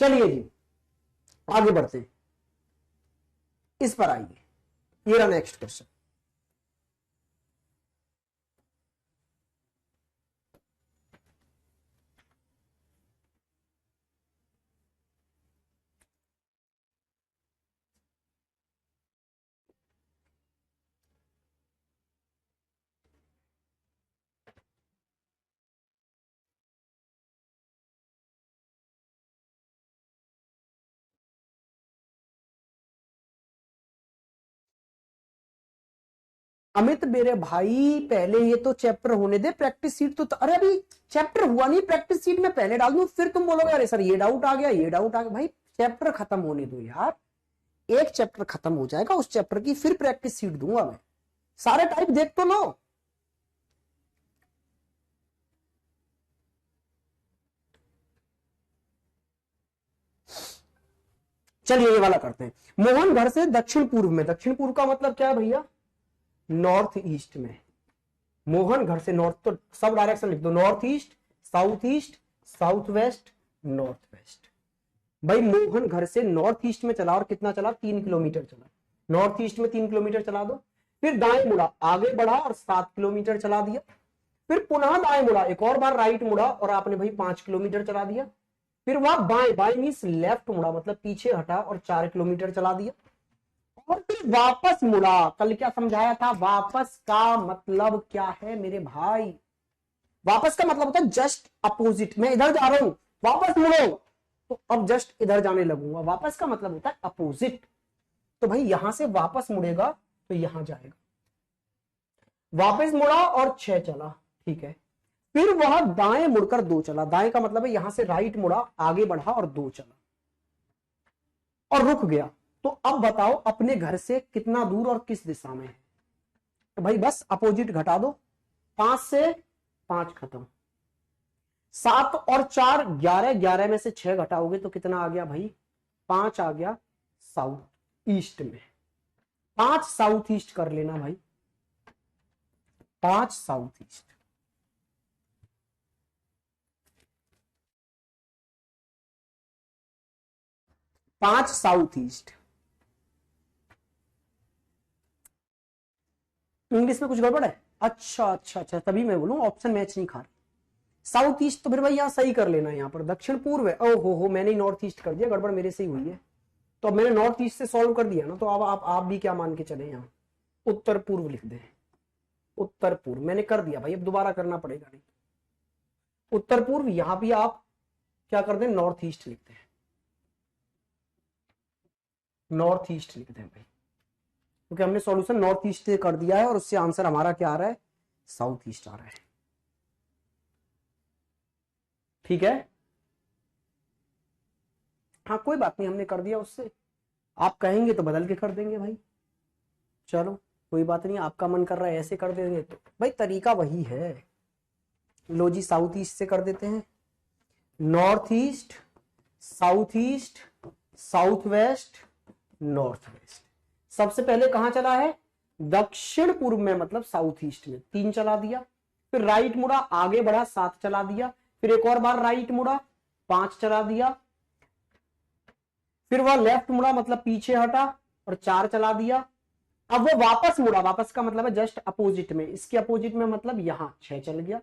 चलिए जी आगे बढ़ते हैं, इस पर आइए, ये रहा नेक्स्ट क्वेश्चन। अमित मेरे भाई पहले ये तो चैप्टर होने दे, प्रैक्टिस सीट तो अरे अभी चैप्टर हुआ नहीं, प्रैक्टिस सीट में पहले डाल दूं, फिर तुम बोलोगे अरे सर ये डाउट आ गया, ये डाउट आ गया। भाई चैप्टर खत्म होने दो यार, एक चैप्टर खत्म हो जाएगा उस चैप्टर की, फिर प्रैक्टिस सीट दूंगा मैं। सारे टाइप देख तो लो। चलिए ये वाला करते हैं। मोहन घर से दक्षिण पूर्व में, दक्षिण पूर्व का मतलब क्या है भैया, नॉर्थ ईस्ट में। मोहन घर से, नॉर्थ तो सब डायरेक्शन लिख दो, north east, south west, north waste. भाई मोहन घर से नॉर्थ ईस्ट में चला और कितना चला, 3 किलोमीटर चला। नॉर्थ ईस्ट में 3 किलोमीटर चला दो, फिर दाएं मुड़ा, आगे बढ़ा और 7 किलोमीटर चला दिया, फिर पुनः दाएं मुड़ा, एक और बार राइट मुड़ा और आपने भाई 5 किलोमीटर चला दिया, फिर वह बाएं, बाएं मीन्स लेफ्ट मुड़ा, मतलब पीछे हटा और 4 किलोमीटर चला दिया, और फिर वापस मुड़ा। कल क्या समझाया था, वापस का मतलब क्या है मेरे भाई, वापस का मतलब होता है जस्ट अपोजिट। मैं इधर जा रहा हूं, वापस मुड़ो, तो अब जस्ट इधर जाने लगूंगा, वापस का मतलब होता है अपोजिट। तो भाई यहां से वापस मुड़ेगा तो यहां जाएगा, वापस मुड़ा और 6 चला, ठीक है। फिर वह दाएं मुड़कर 2 चला, दाएं का मतलब है यहां से राइट मुड़ा, आगे बढ़ा और 2 चला और रुक गया। तो अब बताओ अपने घर से कितना दूर और किस दिशा में है। तो भाई बस अपोजिट घटा दो, 5 से 5 खत्म, 7 और 4 11, 11 में से 6 घटाओगे तो कितना आ गया भाई, 5 आ गया साउथ ईस्ट में। 5 साउथ ईस्ट कर लेना भाई, 5 साउथ ईस्ट। पांच साउथ ईस्ट। इंग्लिश में कुछ गड़बड़ है, अच्छा अच्छा अच्छा, तभी मैं बोलूं ऑप्शन मैच नहीं खा रही। साउथ ईस्ट तो फिर भाई यहाँ सही कर लेना, यहाँ पर दक्षिण पूर्व है। ओ हो मैंने नॉर्थ ईस्ट कर दिया, गड़बड़ मेरे से ही हुई है। तो अब मैंने नॉर्थ ईस्ट से सॉल्व कर दिया ना, तो अब आप भी क्या मान के चले, यहाँ उत्तर पूर्व लिख दे, उत्तर पूर्व मैंने कर दिया भाई, अब दोबारा करना पड़ेगा नहीं। उत्तर पूर्व, यहां भी आप क्या कर दें, नॉर्थ ईस्ट लिखते हैं, नॉर्थ ईस्ट लिखते हैं भाई, क्योंकि हमने सॉल्यूशन नॉर्थ ईस्ट से कर दिया है और उससे आंसर हमारा क्या आ रहा है, साउथ ईस्ट आ रहा है, ठीक है। हाँ कोई बात नहीं, हमने कर दिया उससे, आप कहेंगे तो बदल के कर देंगे भाई, चलो कोई बात नहीं, आपका मन कर रहा है ऐसे कर देंगे तो भाई तरीका वही है। लो जी साउथ ईस्ट से कर देते हैं, north east, south west, north waste. सबसे पहले कहां चला है, दक्षिण पूर्व में, मतलब साउथ ईस्ट में 3 चला दिया, फिर राइट मुड़ा, आगे बढ़ा 7 चला दिया, फिर एक और बार राइट मुड़ा 5 चला दिया, फिर वह लेफ्ट मुड़ा मतलब पीछे हटा और 4 चला दिया। अब वो वापस मुड़ा, वापस का मतलब है जस्ट अपोजिट में, इसके अपोजिट में मतलब यहां 6 चल गया,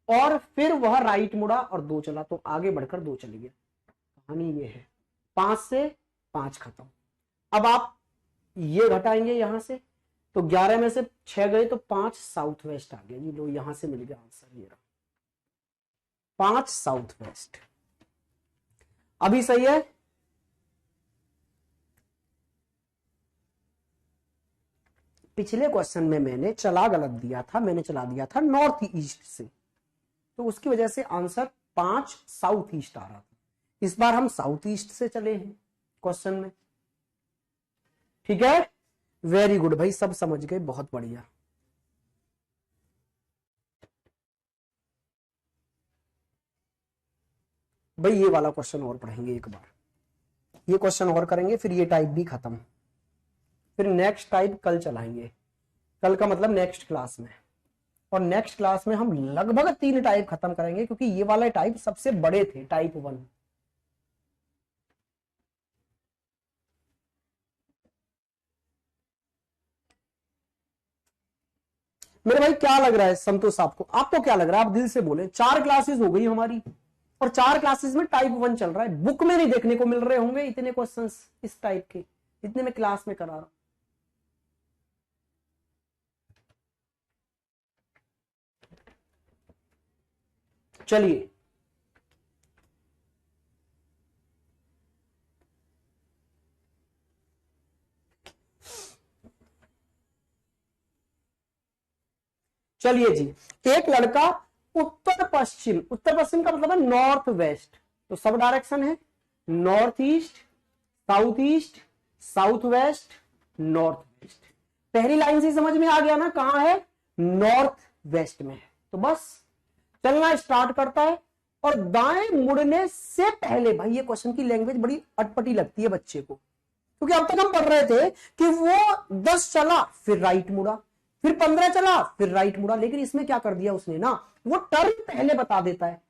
और फिर वह राइट मुड़ा और 2 चला, तो आगे बढ़कर 2 चल गया। कहानी ये है, 5 से 5 खत्म। अब आप ये घटाएंगे यहां से, तो 11 में से 6 गए तो 5 साउथ वेस्ट आ गया जी, लो यहां से मिल गया आंसर, ये रहा 5 साउथ वेस्ट। अभी सही है, पिछले क्वेश्चन में मैंने चला गलत दिया था, मैंने चला दिया था नॉर्थ ईस्ट से, तो उसकी वजह से आंसर 5 साउथ ईस्ट आ रहा था। इस बार हम साउथ ईस्ट से चले हैं क्वेश्चन में, ठीक है। वेरी गुड भाई, सब समझ गए, बहुत बढ़िया। भाई ये वाला क्वेश्चन और पढ़ेंगे एक बार, ये क्वेश्चन और करेंगे, फिर ये टाइप भी खत्म, फिर नेक्स्ट टाइप कल चलाएंगे, कल का मतलब नेक्स्ट क्लास में। और नेक्स्ट क्लास में हम लगभग 3 टाइप खत्म करेंगे, क्योंकि ये वाले टाइप सबसे बड़े थे, टाइप 1। मेरे भाई क्या लग रहा है संतोष आपको, आपको क्या लग रहा है, आप दिल से बोले, 4 क्लासेस हो गई हमारी, और 4 क्लासेस में टाइप 1 चल रहा है, बुक में नहीं देखने को मिल रहे होंगे इतने क्वेश्चंस इस टाइप के, इतने में क्लास में करा रहा हूं। चलिए चलिए जी, एक लड़का उत्तर पश्चिम का मतलब है नॉर्थ वेस्ट, तो सब डायरेक्शन है north east, south east, south west, north waste. पहली लाइन से समझ में आ गया ना कहां है, नॉर्थ वेस्ट में है। तो बस चलना स्टार्ट करता है और दाएं मुड़ने से पहले, भाई ये क्वेश्चन की लैंग्वेज बड़ी अटपटी लगती है बच्चे को, क्योंकि अब तक हम पढ़ रहे थे कि वो 10 चला फिर राइट मुड़ा, फिर 15 चला फिर राइट मुड़ा, लेकिन इसमें क्या कर दिया उसने ना, वो टर्न पहले बता देता है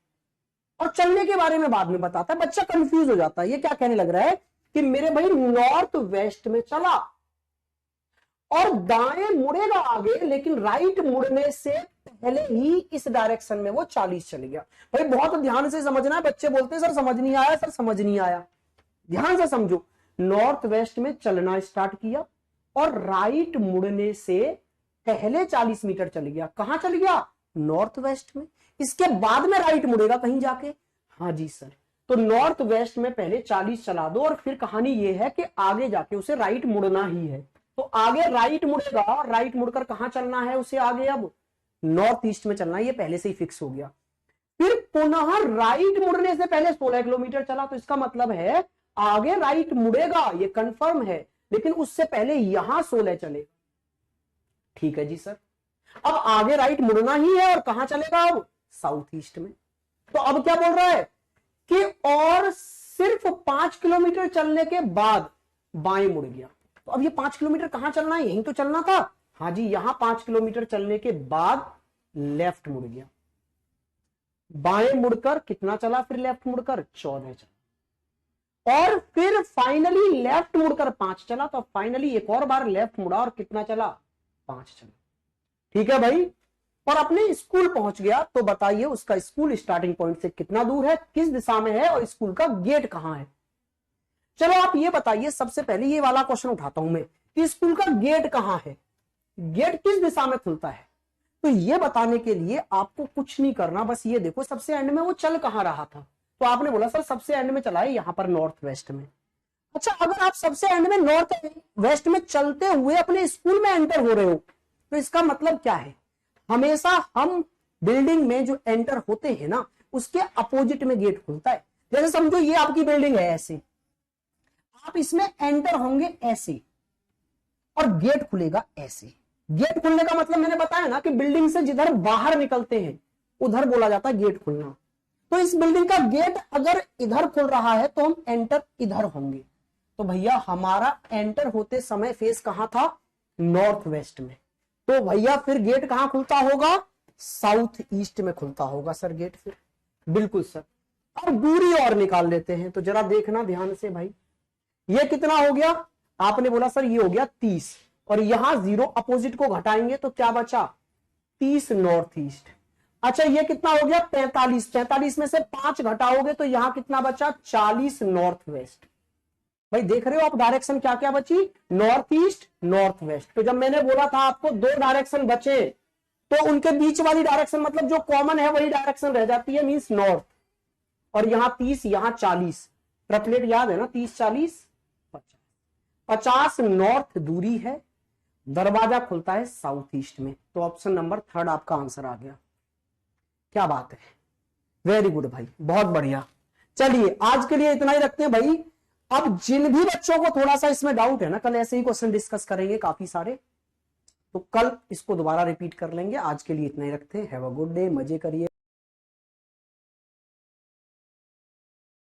और चलने के बारे में बाद में बताता है। बच्चा कंफ्यूज हो जाता है, ये क्या कहने लग रहा है कि मेरे भाई नॉर्थ वेस्ट में चला और दाएं मुड़ेगा आगे, लेकिन राइट मुड़ने से पहले ही इस डायरेक्शन में वो 40 चल गया। भाई बहुत ध्यान से समझना है, बच्चे बोलते हैं सर समझ नहीं आया, सर समझ नहीं आया। ध्यान से समझो, नॉर्थ वेस्ट में चलना स्टार्ट किया और राइट मुड़ने से पहले 40 मीटर चल गया। कहां चल गया, नॉर्थ वेस्ट में। इसके बाद में राइट मुड़ेगा कहीं जाके, हाँ जी सर। तो नॉर्थ वेस्ट में पहले 40 चला दो और फिर कहानी ये है कि आगे जाके उसे राइट मुड़ना ही है। तो आगे राइट मुड़ेगा और राइट मुड़कर कहां चलना है उसे, आगे अब नॉर्थ ईस्ट में चलना है, ये पहले से ही फिक्स हो गया। फिर पुनः राइट मुड़ने से पहले 16 किलोमीटर चला, तो इसका मतलब है आगे राइट मुड़ेगा, ये कंफर्म है, लेकिन उससे पहले यहां 16 चलेगा। ठीक है जी सर। अब आगे राइट मुड़ना ही है और कहां चलेगा, अब साउथ ईस्ट में। तो अब क्या बोल रहा है कि और सिर्फ 5 किलोमीटर चलने के बाद बाएं मुड़ गया। तो अब ये 5 किलोमीटर कहां चलना है, यहीं तो चलना था, हाँ जी, यहां 5 किलोमीटर चलने के बाद लेफ्ट मुड़ गया। बाएं मुड़कर कितना चला, फिर लेफ्ट मुड़कर 14 चला और फिर फाइनली लेफ्ट मुड़कर 5 चला। तो फाइनली एक और बार लेफ्ट मुड़ा और कितना चला, 5 चला। ठीक है भाई, और अपने स्कूल पहुंच गया। तो बताइए उसका स्कूल स्टार्टिंग पॉइंट से कितना दूर है, किस दिशा में है और स्कूल का गेट कहां है। चलो आप ये बताइए, सबसे पहले ये वाला क्वेश्चन उठाता हूं मैं कि स्कूल का गेट कहां है, गेट किस दिशा में खुलता है। तो ये बताने के लिए आपको कुछ नहीं करना, बस ये देखो सबसे एंड में वो चल कहां रहा था। तो आपने बोला सर सबसे एंड में चला है यहां पर नॉर्थ वेस्ट में। अच्छा, अगर आप सबसे एंड में नॉर्थ वेस्ट में चलते हुए अपने स्कूल में एंटर हो रहे हो, तो इसका मतलब क्या है, हमेशा हम बिल्डिंग में जो एंटर होते हैं ना, उसके अपोजिट में गेट खुलता है। जैसे समझो ये आपकी बिल्डिंग है ऐसे, आप इसमें एंटर होंगे ऐसे और गेट खुलेगा ऐसे। गेट खुलने का मतलब मैंने बताया ना कि बिल्डिंग से जिधर बाहर निकलते हैं उधर बोला जाता है गेट खुलना। तो इस बिल्डिंग का गेट अगर इधर खुल रहा है तो हम एंटर इधर होंगे। तो भैया हमारा एंटर होते समय फेस कहां था, नॉर्थ वेस्ट में। तो भैया फिर गेट कहां खुलता होगा, साउथ ईस्ट में खुलता होगा सर गेट फिर। बिल्कुल सर। अब दूरी और निकाल लेते हैं, तो जरा देखना ध्यान से भाई, ये कितना हो गया, आपने बोला सर ये हो गया 30 और यहां 0 अपोजिट को घटाएंगे तो क्या बचा, 30 नॉर्थ ईस्ट। अच्छा ये कितना हो गया 45, 45 में से 5 घटाओगे तो यहां कितना बचा, 40 नॉर्थ वेस्ट। भाई देख रहे हो आप डायरेक्शन क्या क्या बची, नॉर्थ ईस्ट नॉर्थ वेस्ट। तो जब मैंने बोला था आपको 2 डायरेक्शन बचे, तो उनके बीच वाली डायरेक्शन मतलब जो कॉमन है वही डायरेक्शन रह जाती है, मींस नॉर्थ। और यहां 30 यहां 40, ट्रिपलेट याद है ना, 30 40 50 नॉर्थ दूरी है, दरवाजा खुलता है साउथ ईस्ट में। तो ऑप्शन नंबर 3 आपका आंसर आ गया। क्या बात है, वेरी गुड भाई, बहुत बढ़िया। चलिए आज के लिए इतना ही रखते हैं भाई। अब जिन भी बच्चों को थोड़ा सा इसमें डाउट है ना, कल ऐसे ही क्वेश्चन डिस्कस करेंगे काफी सारे, तो कल इसको दोबारा रिपीट कर लेंगे। आज के लिए इतना ही रखते हैं। हैव अ गुड डे, मजे करिए।